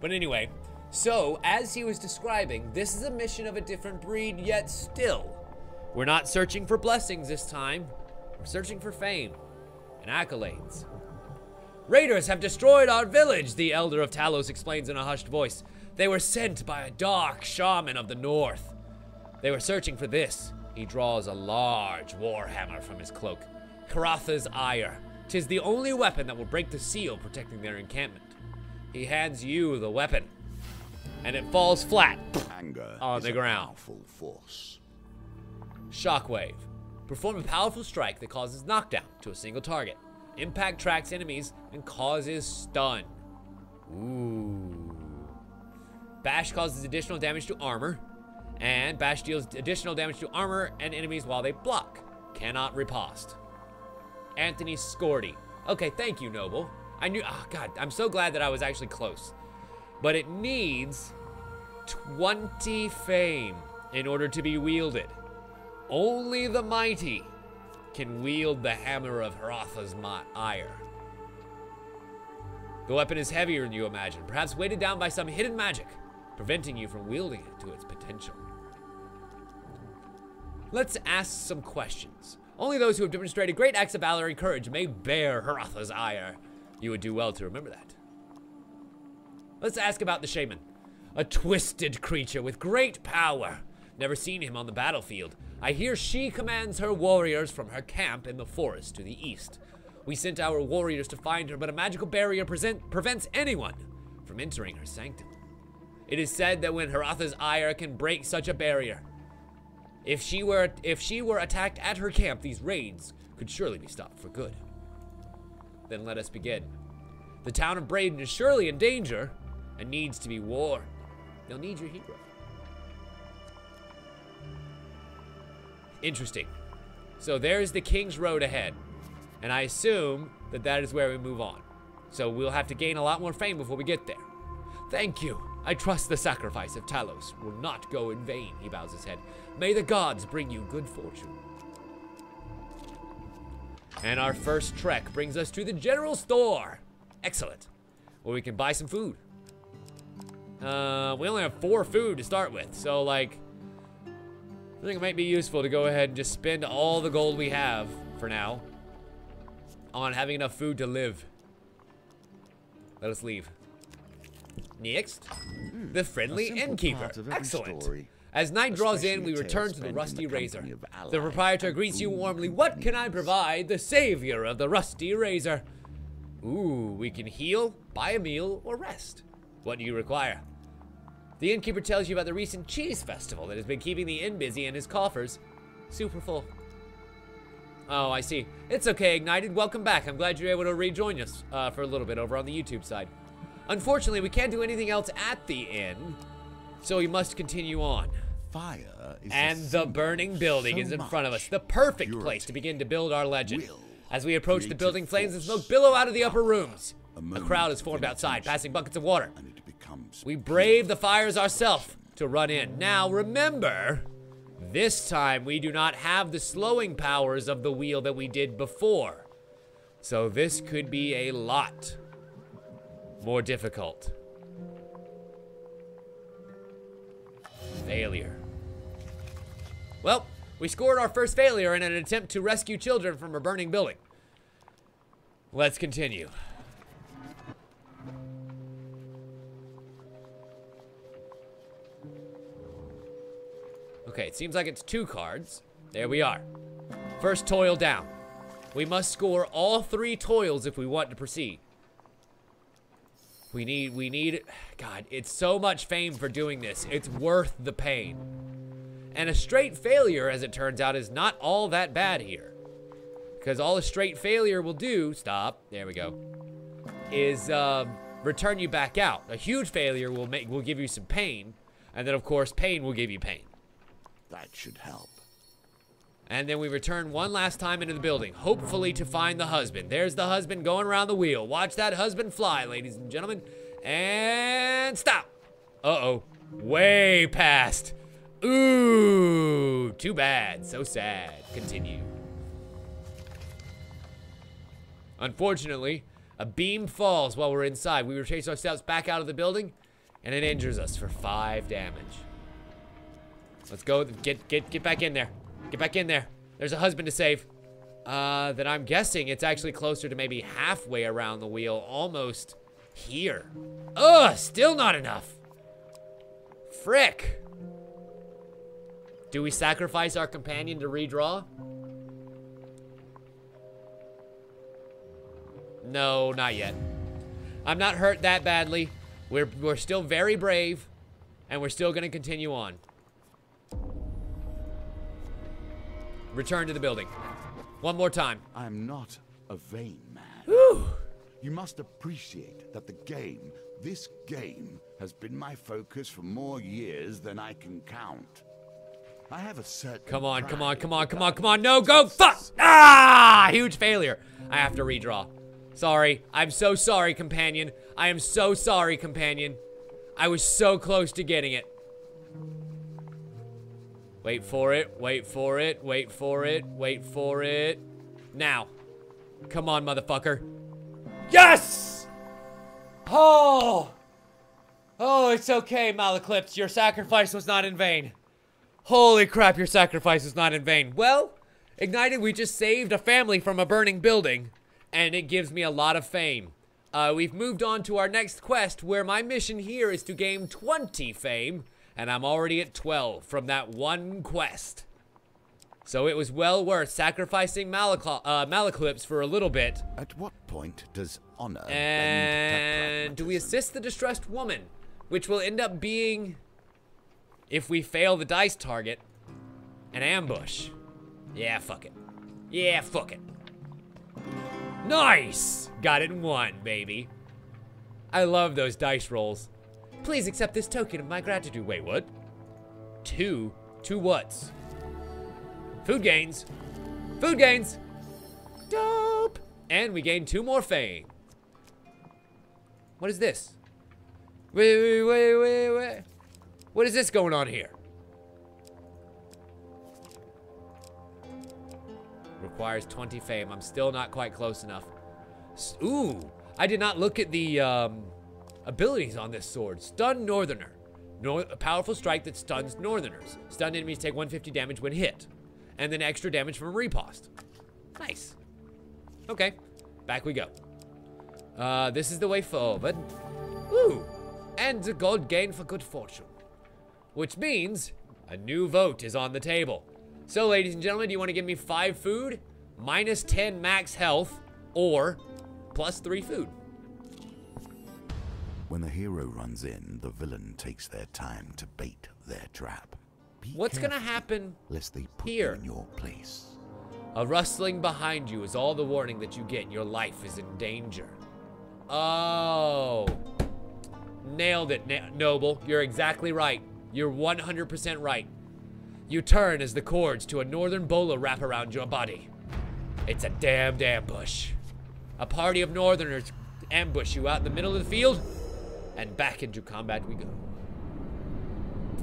But anyway, so as he was describing, this is a mission of a different breed, yet still, we're not searching for blessings this time. We're searching for fame and accolades. Raiders have destroyed our village, the Elder of Talos explains in a hushed voice. They were sent by a dark shaman of the north. They were searching for this. He draws a large warhammer from his cloak. Karatha's ire. 'Tis the only weapon that will break the seal protecting their encampment. He hands you the weapon, and it falls flat Anger on is the a ground. powerful force. Shockwave. Perform a powerful strike that causes knockdown to a single target. Impact tracks enemies and causes stun. Ooh. Bash causes additional damage to armor. And Bash deals additional damage to armor and enemies while they block. Cannot riposte. Anthony Scordy. Okay, thank you, Noble. I knew, oh god, I'm so glad that I was actually close. But it needs 20 fame in order to be wielded. Only the mighty can wield the hammer of Haratha's ire. The weapon is heavier than you imagine, perhaps weighted down by some hidden magic, preventing you from wielding it to its potential. Let's ask some questions. Only those who have demonstrated great acts of valor and courage may bear Haratha's ire. You would do well to remember that. Let's ask about the shaman. A twisted creature with great power. Never seen him on the battlefield. I hear she commands her warriors from her camp in the forest to the east. We sent our warriors to find her, but a magical barrier prevents anyone from entering her sanctum. It is said that when Haratha's ire can break such a barrier, if she were attacked at her camp, these raids could surely be stopped for good. Then let us begin. The town of Maiden is surely in danger and needs to be warned. They'll need your hero. Interesting. So there's the King's Road ahead, and I assume that that is where we move on. So we'll have to gain a lot more fame before we get there. Thank you. I trust the sacrifice of Talos will not go in vain. He bows his head. May the gods bring you good fortune. And our first trek brings us to the general store. Excellent. Where we can buy some food. We only have 4 food to start with, so like, I think it might be useful to go ahead and just spend all the gold we have, for now, on having enough food to live. Let us leave. Next, the friendly innkeeper. Excellent. As night draws in, we return to the Rusty Razor. The proprietor greets you warmly. What can I provide? The savior of the Rusty Razor. Ooh, we can heal, buy a meal, or rest. What do you require? The innkeeper tells you about the recent cheese festival that has been keeping the inn busy and his coffers super full. Oh, I see. It's okay, Ignited. Welcome back. I'm glad you're able to rejoin us for a little bit over on the YouTube side. Unfortunately, we can't do anything else at the inn, so we must continue on. Fire is and the burning building is in front of us. The perfect place to begin to build our legend. As we approach the building, flames and smoke billow out of the upper rooms. A crowd is formed outside, passing buckets of water. We brave the fires ourselves to run in. Now, remember, this time we do not have the slowing powers of the wheel that we did before. So this could be a lot more difficult. Failure. Well, we scored our first failure in an attempt to rescue children from a burning building. Let's continue. Okay, it seems like it's 2 cards. There we are. First toil down. We must score all 3 toils if we want to proceed. We need, God, it's so much fame for doing this. It's worth the pain. And a straight failure, as it turns out, is not all that bad here. Because all a straight failure will do, stop, there we go, is return you back out. A huge failure will give you some pain, and then of course pain will give you pain. That should help. And then we return one last time into the building, hopefully to find the husband. There's the husband going around the wheel. Watch that husband fly, ladies and gentlemen. And stop. Uh-oh. Way past. Ooh, too bad. So sad. Continue. Unfortunately, a beam falls while we're inside. We retrace our steps back out of the building, and it injures us for 5 damage. Let's go. Get back in there. Get back in there. There's a husband to save. Then I'm guessing it's actually closer to maybe halfway around the wheel, almost here. Ugh, still not enough. Frick. Do we sacrifice our companion to redraw? No, not yet. I'm not hurt that badly. We're still very brave, and we're still gonna continue on. Return to the building. One more time. I'm not a vain man. Whew. You must appreciate that this game, has been my focus for more years than I can count. I have a certain Come on, come on, pride come on, that come on, I come on. No, go, fuck! Ah! Huge failure. I have to redraw. Sorry. I'm so sorry, companion. I am so sorry, companion. I was so close to getting it. Wait for it, wait for it, wait for it, wait for it. Now. Come on, motherfucker. Yes! Oh! Oh, it's okay, Eclipses. Your sacrifice was not in vain. Holy crap, your sacrifice was not in vain. Well, Ignited, we just saved a family from a burning building, and it gives me a lot of fame. We've moved on to our next quest, where my mission here is to gain 20 fame, and I'm already at 12 from that one quest. So it was well worth sacrificing Eclipses for a little bit. At what point does honor And do we assist the distressed woman? Which will end up being, if we fail the dice target, an ambush. Yeah, fuck it. Yeah, fuck it. Nice! Got it in one, baby. I love those dice rolls. Please accept this token of my gratitude. Wait, what? Two whats? Food gains. Food gains. Dope. And we gain 2 more fame. What is this? Wait. What is this going on here? Requires 20 fame. I'm still not quite close enough. Ooh, I did not look at the abilities on this sword. Stun Northerner. A powerful strike that stuns Northerners. Stunned enemies take 150 damage when hit. And then extra damage from riposte. Nice. Okay, back we go. This is the way forward. Ooh, and a gold gain for good fortune. Which means a new vote is on the table. So, ladies and gentlemen, do you want to give me 5 food, minus 10 max health, or plus 3 food? When the hero runs in, the villain takes their time to bait their trap. Be What's careful, gonna happen lest they put here? you in your place. A rustling behind you is all the warning that you get. Your life is in danger. Oh. Nailed it, Noble. You're exactly right. You're 100% right. You turn as the cords to a northern bolo wrap around your body. It's a damned ambush. A party of northerners ambush you out in the middle of the field, and back into combat we go.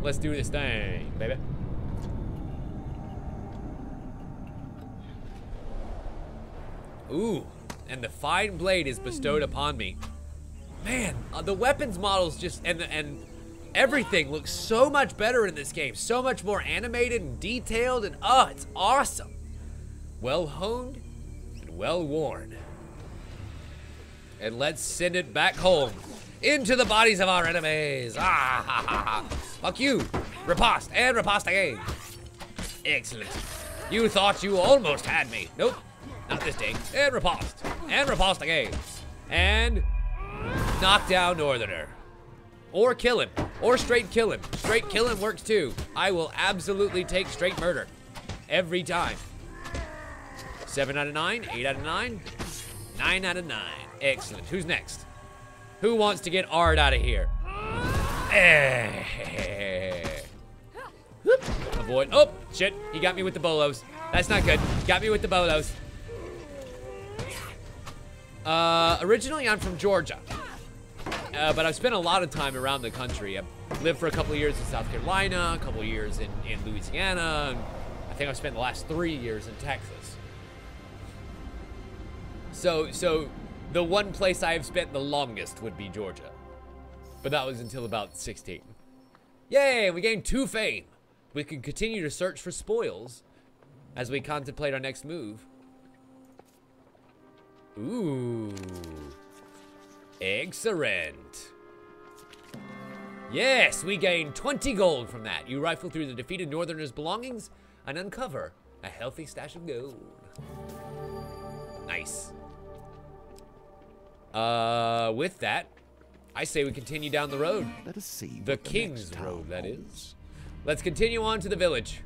Let's do this thing, baby. Ooh, and the fine blade is bestowed upon me. Man, the weapons models just, and everything looks so much better in this game. So much more animated and detailed, and oh, it's awesome. Well honed and well worn. And let's send it back home into the bodies of our enemies. Ah, ha, ha, ha. Fuck you. Riposte and riposte again. Excellent. You thought you almost had me. Nope. Not this day. And riposte. And riposte again. And knock down Northerner. Or kill him. Or straight kill him. Straight kill him works too. I will absolutely take straight murder. Every time. 7 out of 9. 8 out of 9. 9 out of 9. Excellent. Who's next? Who wants to get Ard out of here? Avoid. Oh, shit. He got me with the bolos. That's not good. Got me with the bolos. Originally, I'm from Georgia. But I've spent a lot of time around the country. I've lived for a couple of years in South Carolina, a couple of years in Louisiana, and I think I've spent the last 3 years in Texas. So the one place I have spent the longest would be Georgia. But that was until about 16. Yay, we gained 2 fame. We can continue to search for spoils as we contemplate our next move. Ooh. Excellent. Yes, we gain 20 gold from that. You rifle through the defeated northerners' belongings and uncover a healthy stash of gold. Nice. With that, I say we continue down the road. Let us see. The King's Road, that is. Let's continue on to the village.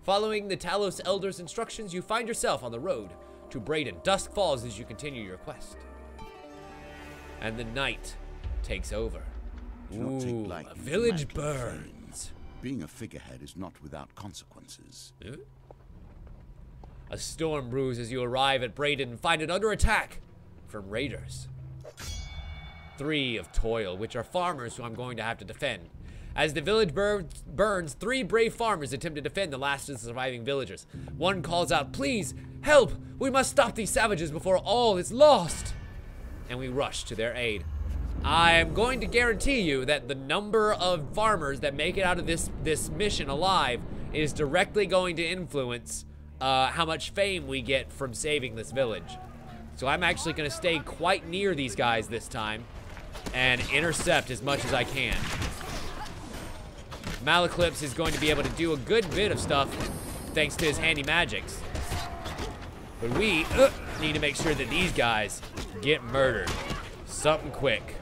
Following the Talos Elder's instructions, you find yourself on the road to Baden. Dusk falls as you continue your quest. And the night takes over. Ooh, a village burns. Being a figurehead is not without consequences. Huh? A storm brews as you arrive at Baden and find it under attack from raiders. 3 of toil, which are farmers who I'm going to have to defend. As the village burns, 3 brave farmers attempt to defend the last of the surviving villagers. One calls out, "Please, help! We must stop these savages before all is lost!" And we rush to their aid. I am going to guarantee you that the number of farmers that make it out of this mission alive is directly going to influence how much fame we get from saving this village. So I'm actually going to stay quite near these guys this time and intercept as much as I can. Eclipses is going to be able to do a good bit of stuff thanks to his handy magics. But we need to make sure that these guys get murdered. Something quick.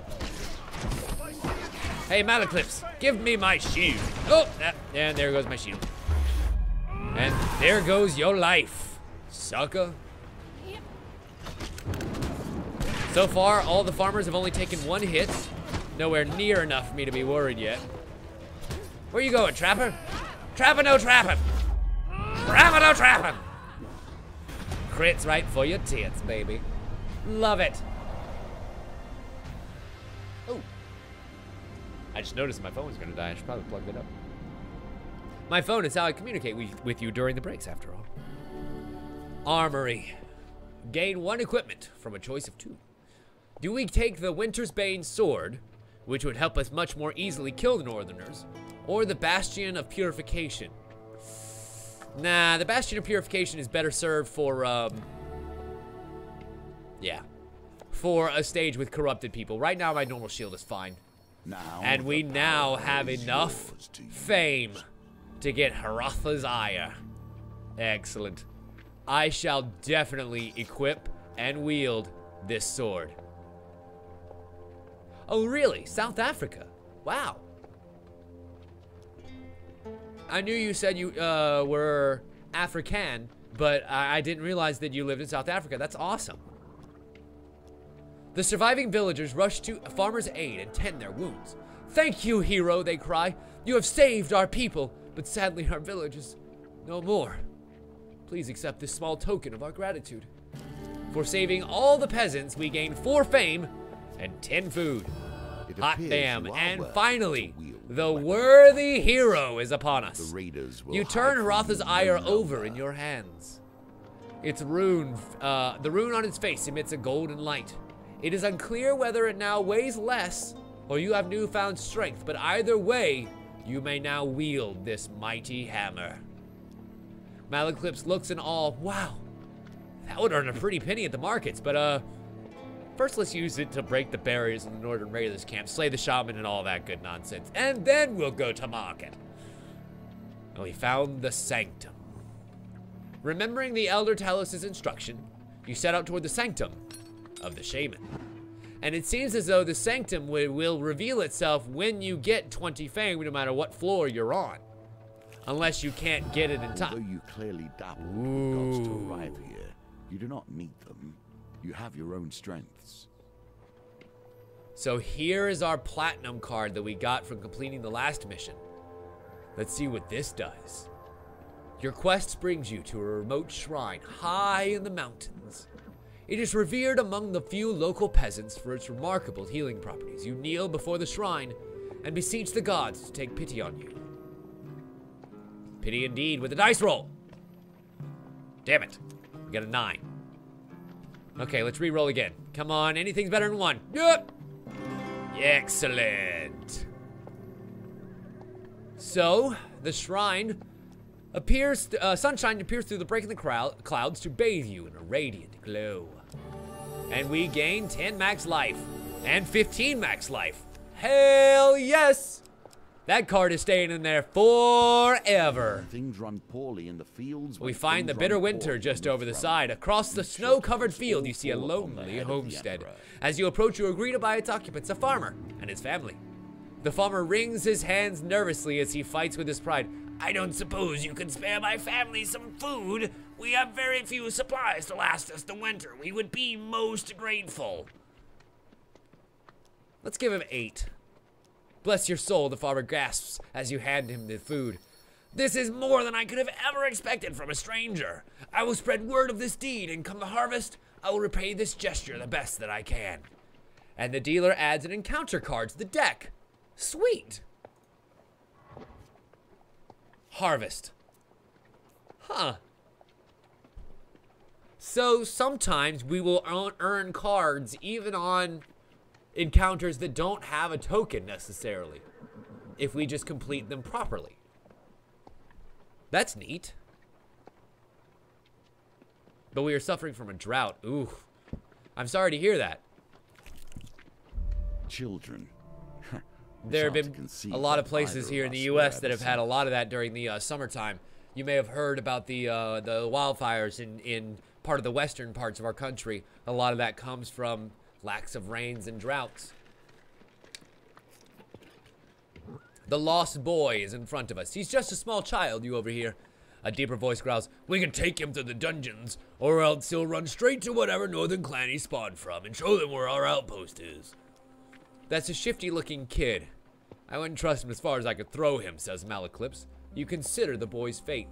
Hey, Eclipses, give me my shield. Oh, and there goes my shield. And there goes your life, sucker. So far, all the farmers have only taken 1 hit. Nowhere near enough for me to be worried yet. Where you going, Trapper? Trapper, no trapping. Trapper, no trapping. Crits right for your tits, baby. Love it. Oh. I just noticed my phone was gonna die. I should probably plug it up. My phone is how I communicate with you during the breaks, after all. Armory. Gain 1 equipment from a choice of 2. Do we take the Winter's Bane sword, which would help us much more easily kill the Northerners, or the Bastion of Purification? Nah, the Bastion of Purification is better served for, yeah, for a stage with corrupted people. Right now, my normal shield is fine. And we now have enough fame to get Haratha's ire. Excellent. I shall definitely equip and wield this sword. Oh, really? South Africa? Wow. I knew you said you were African, but I didn't realize that you lived in South Africa. That's awesome. The surviving villagers rush to a farmer's aid and tend their wounds. "Thank you, hero," they cry. "You have saved our people, but sadly our village is no more. Please accept this small token of our gratitude. For saving all the peasants, we gain 4 fame and 10 food." Hot damn. And finally, the worthy hero is upon us. You turn Haratha's ire over in your hands. Its rune, the rune on its face emits a golden light. It is unclear whether it now weighs less or you have newfound strength, but either way, you may now wield this mighty hammer. Eclipses looks in awe. Wow, that would earn a pretty penny at the markets, but first let's use it to break the barriers in the Northern Raiders camp, slay the shaman and all that good nonsense, and then we'll go to market. And we found the sanctum. Remembering the Elder Talos' instruction, you set out toward the sanctum of the shaman. And it seems as though the sanctum will reveal itself when you get 20 fame, no matter what floor you're on. Unless you can't get it in time. Although you clearly dabbled with gods to arrive here, you do not need them. You have your own strengths. So here is our platinum card that we got from completing the last mission. Let's see what this does. Your quest brings you to a remote shrine high in the mountains. It is revered among the few local peasants for its remarkable healing properties. You kneel before the shrine and beseech the gods to take pity on you. Pity indeed with a dice roll. Damn it. We got a 9. Okay, let's re-roll again. Come on, anything's better than 1. Yep. Excellent. So, the shrine appears, sunshine appears through the break in the clouds to bathe you in a radiant glow. And we gain 10 max life and 15 max life. Hell yes! That card is staying in there forever. Things run poorly in the fields. We find the bitter winter just over the side. Across the snow-covered field, you see a lonely homestead. As you approach, you are greeted by its occupants, a farmer and his family. The farmer wrings his hands nervously as he fights with his pride. I don't suppose you could spare my family some food? We have very few supplies to last us the winter. We would be most grateful. Let's give him 8. Bless your soul, the farmer gasps as you hand him the food. This is more than I could have ever expected from a stranger. I will spread word of this deed, and come the harvest, I will repay this gesture the best that I can. And the dealer adds an encounter card to the deck. Sweet. Harvest. Huh. So sometimes we will earn cards even on encounters that don't have a token necessarily, if we just complete them properly. That's neat. But we are suffering from a drought. Ooh. I'm sorry to hear that. Children. There have been a lot of places here in the U.S. that have had a lot of that during the summertime. You may have heard about the wildfires in part of the western parts of our country. A lot of that comes from lacks of rains and droughts. The lost boy is in front of us. He's just a small child, you overhear. A deeper voice growls, we can take him to the dungeons, or else he'll run straight to whatever northern clan he spawned from and show them where our outpost is. That's a shifty-looking kid. I wouldn't trust him as far as I could throw him, says Eclipses. You consider the boy's fate.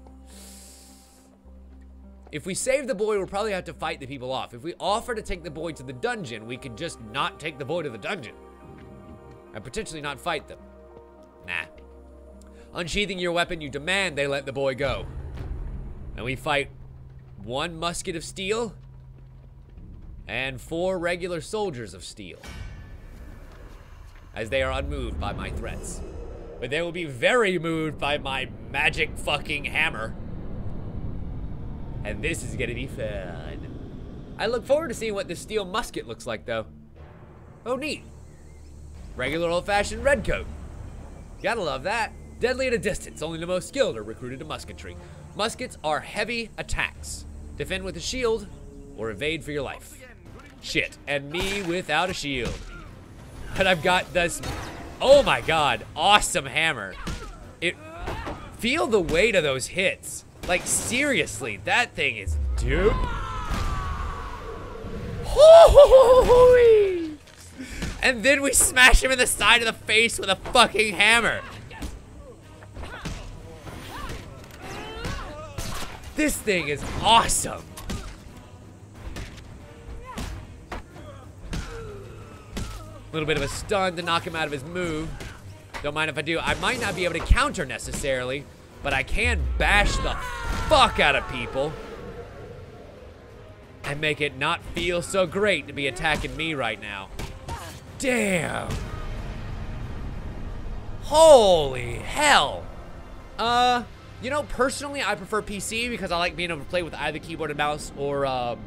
If we save the boy, we'll probably have to fight the people off. If we offer to take the boy to the dungeon, we could just not take the boy to the dungeon. And potentially not fight them. Nah. Unsheathing your weapon, you demand they let the boy go. And we fight 1 musket of steel and 4 regular soldiers of steel, as they are unmoved by my threats. But they will be very moved by my magic fucking hammer. And this is gonna be fun. I look forward to seeing what this steel musket looks like, though. Oh, neat. Regular old-fashioned redcoat. Gotta love that. Deadly at a distance. Only the most skilled are recruited to musketry. Muskets are heavy attacks. Defend with a shield or evade for your life. Shit. And me without a shield. But I've got this, oh my god, awesome hammer. Feel the weight of those hits. Like, seriously, that thing is dope. And then we smash him in the side of the face with a fucking hammer. This thing is awesome. A little bit of a stun to knock him out of his move. Don't mind if I do. I might not be able to counter necessarily, but I can bash the fuck out of people and make it not feel so great to be attacking me right now. Damn. Holy hell. You know, personally, I prefer PC because I like being able to play with either keyboard and mouse or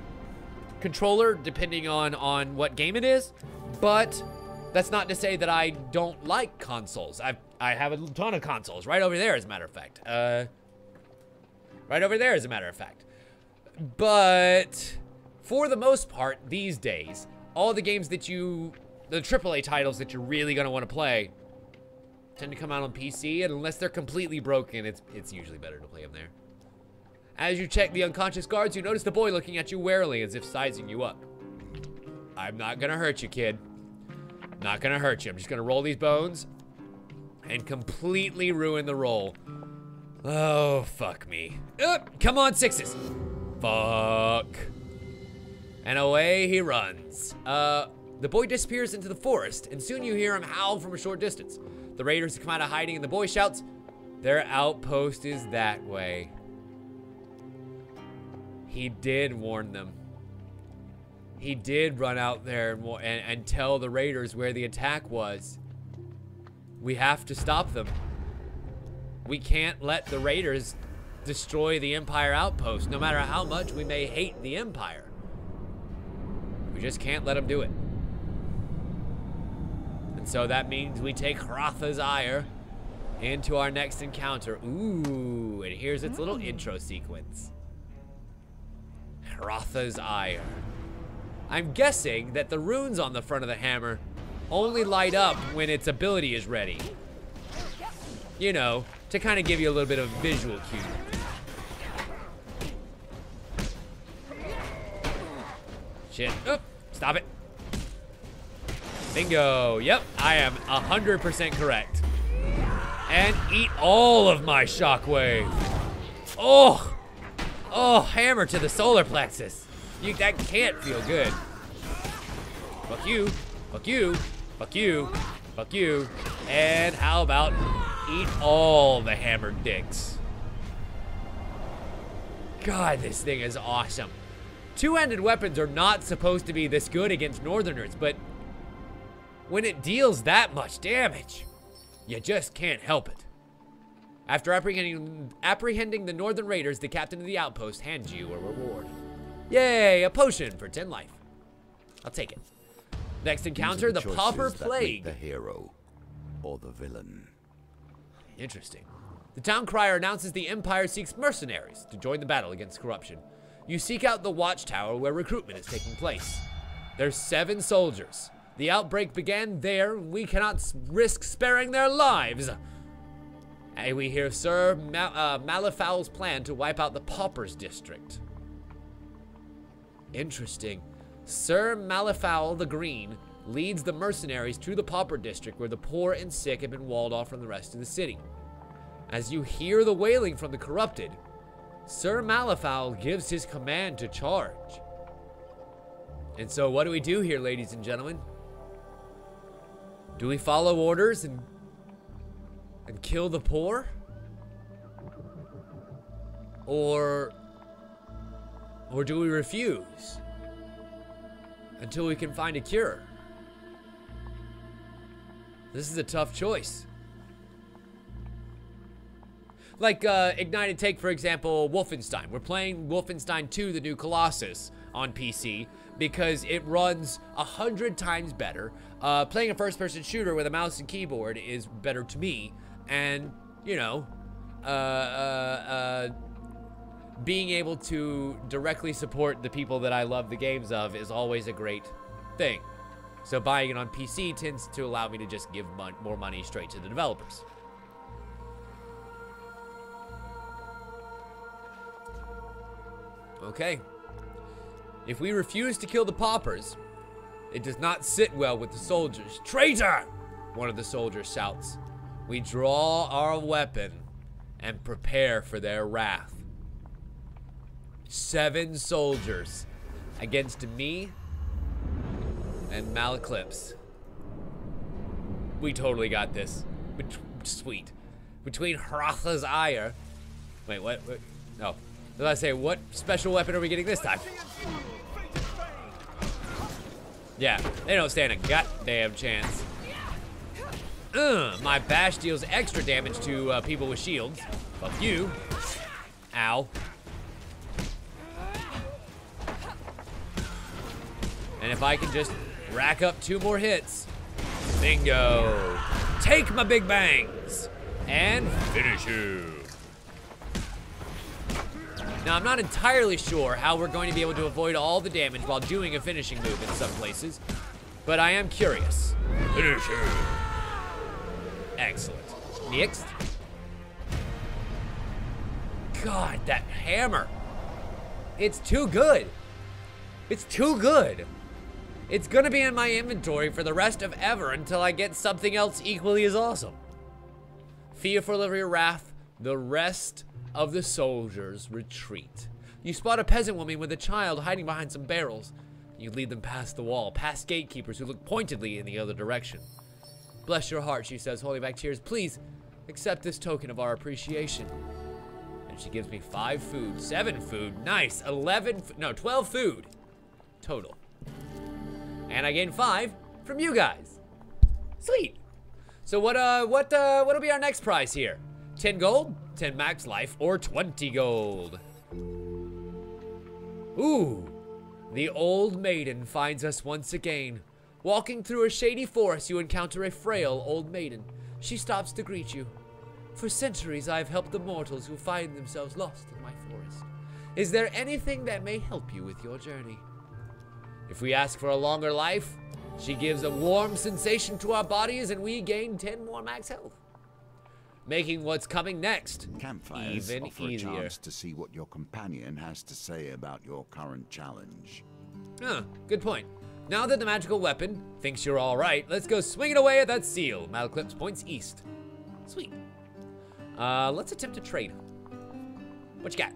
controller, depending on what game it is. But that's not to say that I don't like consoles. I have a ton of consoles right over there, as a matter of fact. Right over there, as a matter of fact. But for the most part, these days, all the games that the AAA titles that you're really gonna want to play tend to come out on PC, and unless they're completely broken, it's usually better to play them there. As you check the unconscious guards, you notice the boy looking at you warily as if sizing you up. I'm not gonna hurt you, kid. Not gonna hurt you. I'm just gonna roll these bones and completely ruin the roll. Oh, fuck me. Come on, 6s. Fuck. And away he runs. The boy disappears into the forest, and soon you hear him howl from a short distance. The raiders come out of hiding, and the boy shouts, their outpost is that way. He did warn them. He did run out there and tell the raiders where the attack was. We have to stop them. We can't let the raiders destroy the Empire outpost, no matter how much we may hate the Empire. We just can't let them do it. And And so that means we take Hratha's Ire into our next encounter. Ooh, and here's its little intro sequence. Hratha's Ire. I'm guessing that the runes on the front of the hammer only light up when its ability is ready. You know, to kind of give you a little bit of visual cue. Shit. Oh, stop it. Bingo. Yep, I am 100% correct. And eat all of my shockwave. Oh. Oh, hammer to the solar plexus. That can't feel good. Fuck you. Fuck you. Fuck you. Fuck you. And how about eat all the hammered dicks? God, this thing is awesome. Two-handed weapons are not supposed to be this good against Northerners, but when it deals that much damage, you just can't help it. After apprehending the Northern Raiders, the captain of the outpost hands you a reward. Yay, a potion for 10 life. I'll take it. Next encounter, the Pauper Plague. The hero or the villain. Interesting. The town crier announces the Empire seeks mercenaries to join the battle against corruption. You seek out the watchtower where recruitment is taking place. There's 7 soldiers. The outbreak began there, and we cannot risk sparing their lives. And we hear Sir Malifau's plan to wipe out the Paupers district. Interesting. Sir Malifau the Green leads the mercenaries to the Pauper district where the poor and sick have been walled off from the rest of the city. As you hear the wailing from the corrupted, Sir Malifau gives his command to charge. And so what do we do here, ladies and gentlemen? Do we follow orders and kill the poor? Or do we refuse until we can find a cure? This is a tough choice. Like Ignited Take, for example, Wolfenstein. We're playing Wolfenstein 2, the new Colossus, on PC because it runs 100 times better. Playing a first-person shooter with a mouse and keyboard is better to me. And, you know, being able to directly support the people that I love the games of is always a great thing. So buying it on PC tends to allow me to just give more money straight to the developers. Okay. If we refuse to kill the paupers, it does not sit well with the soldiers. Traitor! One of the soldiers shouts. We draw our weapon and prepare for their wrath. 7 soldiers against me and Eclipses. We totally got this. Sweet. Between Hratha's Ire. Wait, what? No. Did I say, what special weapon are we getting this time? Yeah, they don't stand a goddamn chance. My bash deals extra damage to people with shields. Fuck you. Ow. And if I can just rack up 2 more hits. Bingo. Take my big bangs. And finish you. Now, I'm not entirely sure how we're going to be able to avoid all the damage while doing a finishing move in some places, but I am curious. Finisher. Excellent. Next. God, that hammer. It's too good. It's too good. It's gonna be in my inventory for the rest of ever until I get something else equally as awesome. Fearful of your wrath, the rest of the soldiers retreat. You spot a peasant woman with a child hiding behind some barrels. You lead them past the wall, past gatekeepers who look pointedly in the other direction. Bless your heart, she says, holding back tears. Please accept this token of our appreciation. And she gives me 5 food, 7 food, nice, 12 food total. And I gain 5 from you guys. Sweet. So what'll be our next prize here? 10 gold, 10 max life, or 20 gold. Ooh, the old maiden finds us once again. Walking through a shady forest, you encounter a frail old maiden. She stops to greet you. For centuries, I have helped the mortals who find themselves lost in my forest. Is there anything that may help you with your journey? If we ask for a longer life, she gives a warm sensation to our bodies and we gain 10 more max health. Making what's coming next Campfires even offer a easier. chance to see what your companion has to say about your current challenge. Huh, good point. Now that the magical weapon thinks you're all right, let's go swing it away at that seal. Eclipse points east. Sweet. Let's attempt to trade. What you got?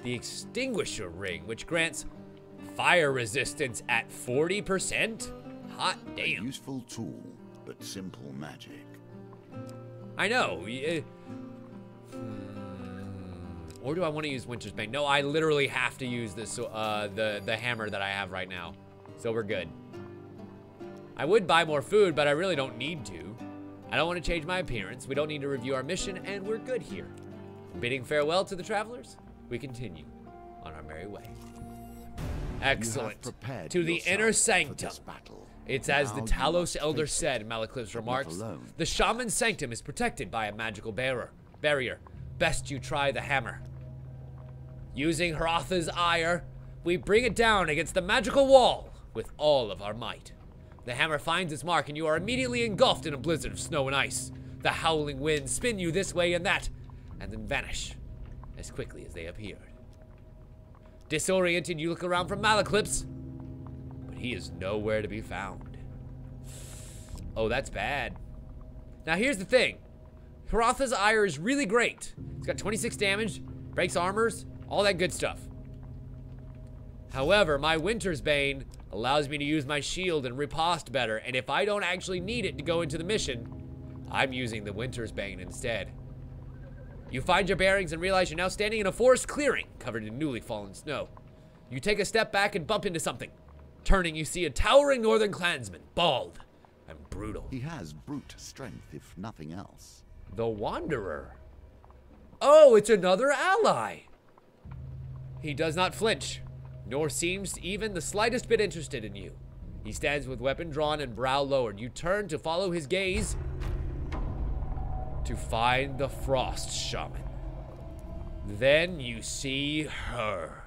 The Extinguisher Ring, which grants fire resistance at 40%? Hot damn. A useful tool, but simple magic. I know. Or do I want to use Winter's Bane? No, I literally have to use this, the hammer that I have right now. So we're good. I would buy more food, but I really don't need to. I don't want to change my appearance. We don't need to review our mission, and we're good here. Bidding farewell to the travelers, we continue on our merry way. Excellent. To the inner sanctum. It's as the Talos Elder said, Eclipses remarks. The shaman's sanctum is protected by a magical barrier. Best you try the hammer. Using Hratha's ire, we bring it down against the magical wall with all of our might. The hammer finds its mark and you are immediately engulfed in a blizzard of snow and ice. The howling winds spin you this way and that, and then vanish as quickly as they appeared. Disoriented, you look around for Eclipses, but he is nowhere to be found. Oh, that's bad. Now here's the thing. Hratha's ire is really great. It's got 26 damage, breaks armors, all that good stuff. However, my Winter's Bane allows me to use my shield and riposte better, and if I don't actually need it to go into the mission, I'm using the Winter's Bane instead. You find your bearings and realize you're now standing in a forest clearing covered in newly fallen snow. You take a step back and bump into something. Turning, you see a towering northern clansman, bald and brutal. He has brute strength, if nothing else. The Wanderer. Oh, it's another ally. He does not flinch, nor seems even the slightest bit interested in you. He stands with weapon drawn and brow lowered. You turn to follow his gaze to find the Frost Shaman. Then you see her,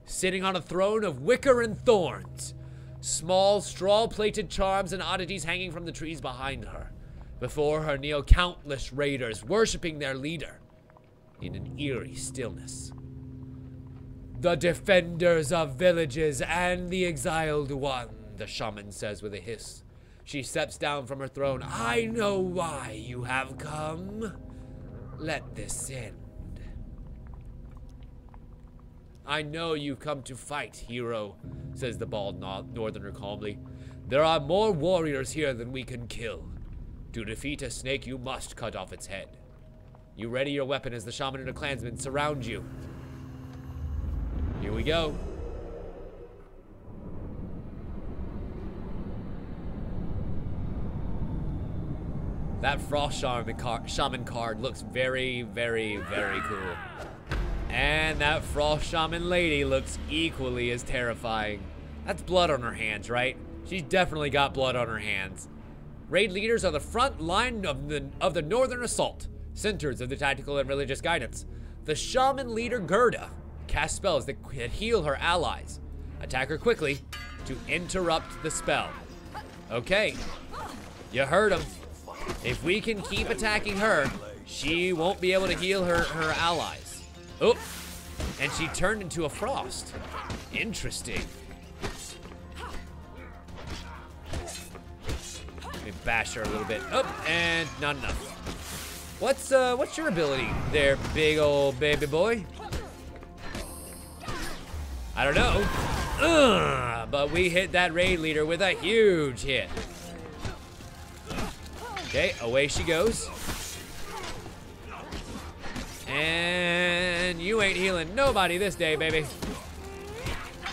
sitting on a throne of wicker and thorns, small straw-plated charms and oddities hanging from the trees behind her. Before her kneel countless raiders, worshipping their leader in an eerie stillness. The defenders of villages and the exiled one, the shaman says with a hiss. She steps down from her throne. I know why you have come. Let this end. I know you've come to fight, hero, says the bald northerner calmly. There are more warriors here than we can kill. To defeat a snake, you must cut off its head. You ready your weapon as the shaman and a clansman surround you. Here we go. That Frost Shaman card looks very, very, very cool. And that Frost Shaman lady looks equally as terrifying. That's blood on her hands, right? She's definitely got blood on her hands. Raid leaders are the front line of the northern assault, centers of the tactical and religious guidance. The shaman leader Gerda casts spells that heal her allies. Attack her quickly to interrupt the spell. Okay, you heard him. If we can keep attacking her, she won't be able to heal her allies. Oh, and she turned into a frost. Interesting. Let me bash her a little bit. Oh, and not enough. What's your ability there, big old baby boy? I don't know. But we hit that raid leader with a huge hit. Okay, away she goes. And you ain't healing nobody this day, baby.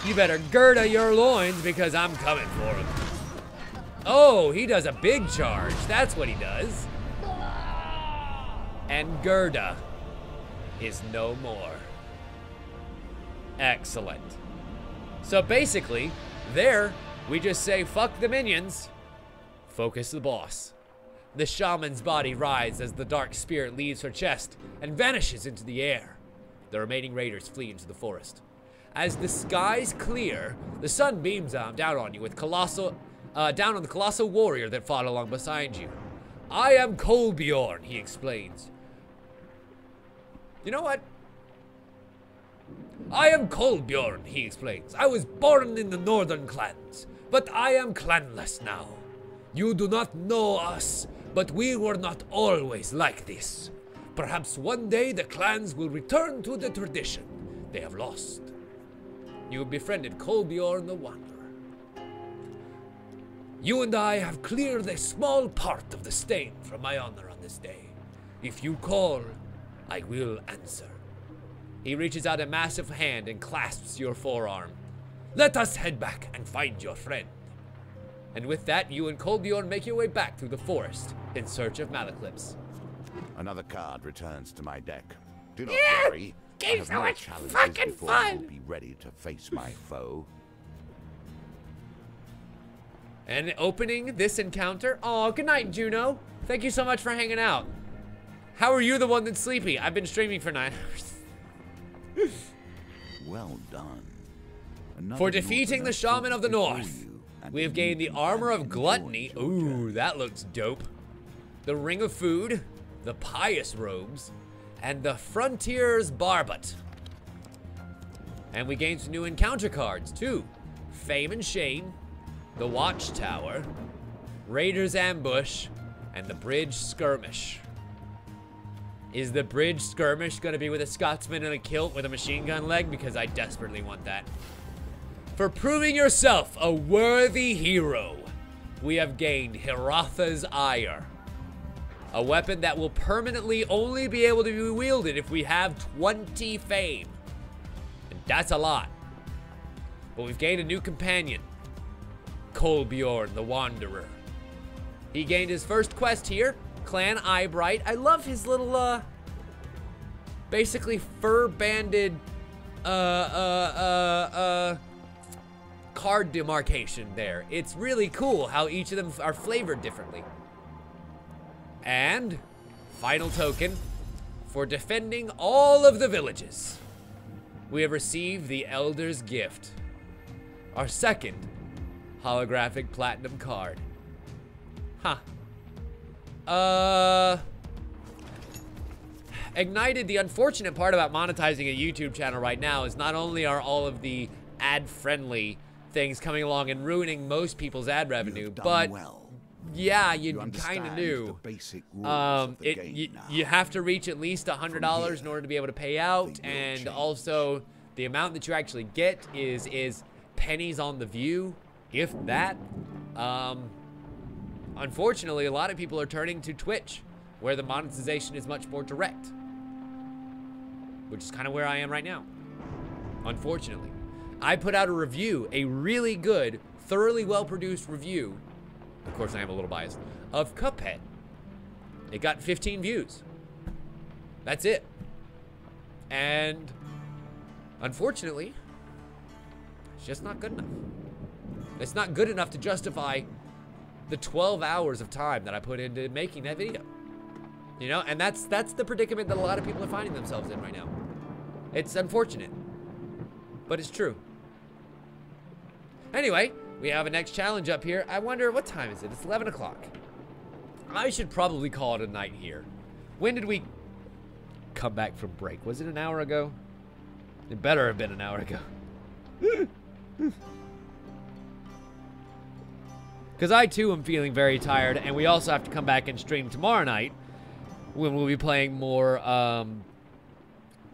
You better gird your loins because I'm coming for him. Oh, he does a big charge. That's what he does. And Gerda is no more. Excellent. So basically, there We just say, fuck the minions. Focus the boss. The shaman's body writhes as the dark spirit leaves her chest and vanishes into the air. The remaining raiders flee into the forest. As the skies clear, the sun beams down on you with down on the colossal warrior that fought along beside you. I am Kolbjorn, he explains. You know what? I am Kolbjorn, he explains. I was born in the northern clans, but I am clanless now. You do not know us, but we were not always like this. Perhaps one day the clans will return to the tradition they have lost. You have befriended Kolbjorn the Wanderer. You and I have cleared a small part of the stain from my honor on this day. If you call, I will answer. He reaches out a massive hand and clasps your forearm. Let us head back and find your friend. And with that, you and Kolbjorn make your way back through the forest in search of Eclipses. Another card returns to my deck. Do not Yeah, worry. I game's have so more much challenges fucking before fun. you'll be ready to face my foe. And opening this encounter, oh, good night, Juno. Thank you so much for hanging out. How are you the one that's sleepy? I've been streaming for 9 hours. Well done. Another For defeating the northerner Shaman of the before North, you, and we have a gained new the Armor of companion Gluttony. joins your Ooh, journey. that looks dope. The Ring of Food, the Pious Robes, and the Frontier's Barbut. And we gained some new encounter cards, too. Fame and Shame, the Watchtower, Raider's Ambush, and the Bridge Skirmish. Is the Bridge Skirmish going to be with a Scotsman in a kilt with a machine gun leg? Because I desperately want that. For proving yourself a worthy hero, we have gained Hiratha's Ire. A weapon that will permanently only be able to be wielded if we have 20 fame. And that's a lot. But we've gained a new companion. Kolbjorn the Wanderer. He gained his first quest here, Clan Eyebright. I love his little, basically fur-banded, card demarcation there. It's really cool how each of them are flavored differently. And, final token, for defending all of the villages, we have received the Elder's Gift, our second holographic platinum card. Huh. Ignited, the unfortunate part about monetizing a YouTube channel right now is not only are all of the ad-friendly things coming along and ruining most people's ad revenue, but well. yeah, you kind of understand knew. the basic rules of the game now. You have to reach at least $100 in order to be able to pay out, they will and change. also the amount that you actually get is pennies on the view, if that. Unfortunately, a lot of people are turning to Twitch, where the monetization is much more direct, which is kind of where I am right now, unfortunately. I put out a review, a really good, thoroughly well-produced review, of course I am a little biased, of Cuphead. It got 15 views. That's it. And unfortunately, it's just not good enough. It's not good enough to justify the 12 hours of time that I put into making that video. You know, and that's the predicament that a lot of people are finding themselves in right now. It's unfortunate, but it's true. Anyway, we have a next challenge up here. I wonder, what time is it? It's 11 o'clock. I should probably call it a night here. When did we come back from break? Was it an hour ago? It better have been an hour ago. Because I too am feeling very tired, and we also have to come back and stream tomorrow night when we'll be playing more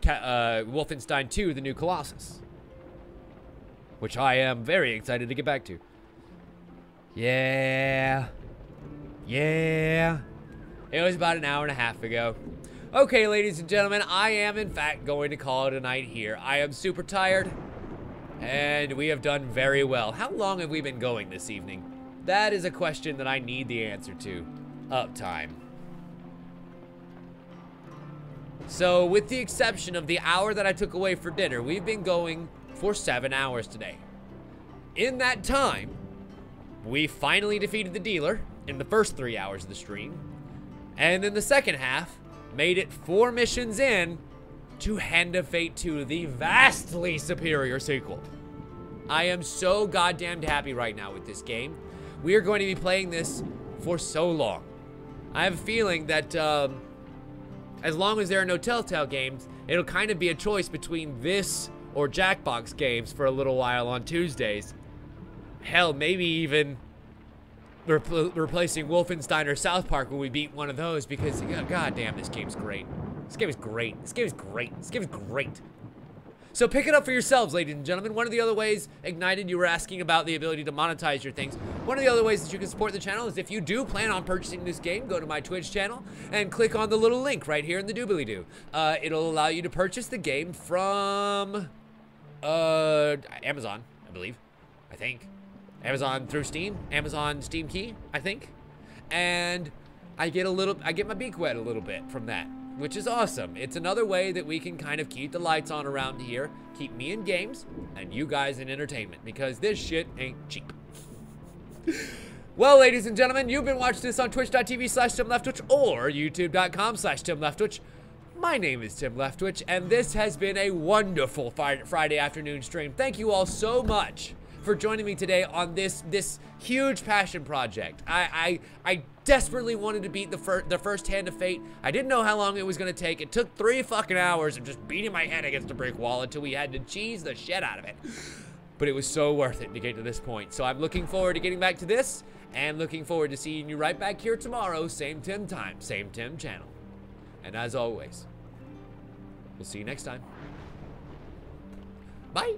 Wolfenstein 2, The New Colossus, which I am very excited to get back to. Yeah. It was about an hour and a half ago. Okay, ladies and gentlemen, I am in fact going to call it a night here. I am super tired, and we have done very well. How long have we been going this evening? That is a question that I need the answer to. Uptime. So, with the exception of the hour that I took away for dinner, we've been going for 7 hours today. In that time, we finally defeated the dealer in the first 3 hours of the stream. And in the second half, made it 4 missions in to Hand of Fate 2, the vastly superior sequel. I am so goddamn happy right now with this game. We are going to be playing this for so long. I have a feeling that as long as there are no Telltale games, it'll kind of be a choice between this or Jackbox games for a little while on Tuesdays. Hell, maybe even replacing Wolfenstein or South Park when we beat one of those, because god damn, this game's great. This game is great. This game is great. This game is great. So pick it up for yourselves, ladies and gentlemen. One of the other ways, Ignited, you were asking about the ability to monetize your things. One of the other ways that you can support the channel is if you do plan on purchasing this game, go to my Twitch channel and click on the little link right here in the doobly-doo. It'll allow you to purchase the game from Amazon, I believe. I think. Amazon through Steam. Amazon Steam Key, I think. And I get my beak wet a little bit from that, which is awesome. It's another way that we can kind of keep the lights on around here, keep me in games, and you guys in entertainment, because this shit ain't cheap. Well, ladies and gentlemen, you've been watching this on twitch.tv/TimLeftwich or youtube.com/TimLeftwich. My name is Tim Leftwich, and this has been a wonderful Friday afternoon stream. Thank you all so much for joining me today on this huge passion project. I desperately wanted to beat the first Hand of Fate. I didn't know how long it was gonna take. It took 3 fucking hours of just beating my head against a brick wall until we had to cheese the shit out of it. But it was so worth it to get to this point. So I'm looking forward to getting back to this, and looking forward to seeing you right back here tomorrow, same Tim time, same Tim channel. And as always, we'll see you next time. Bye.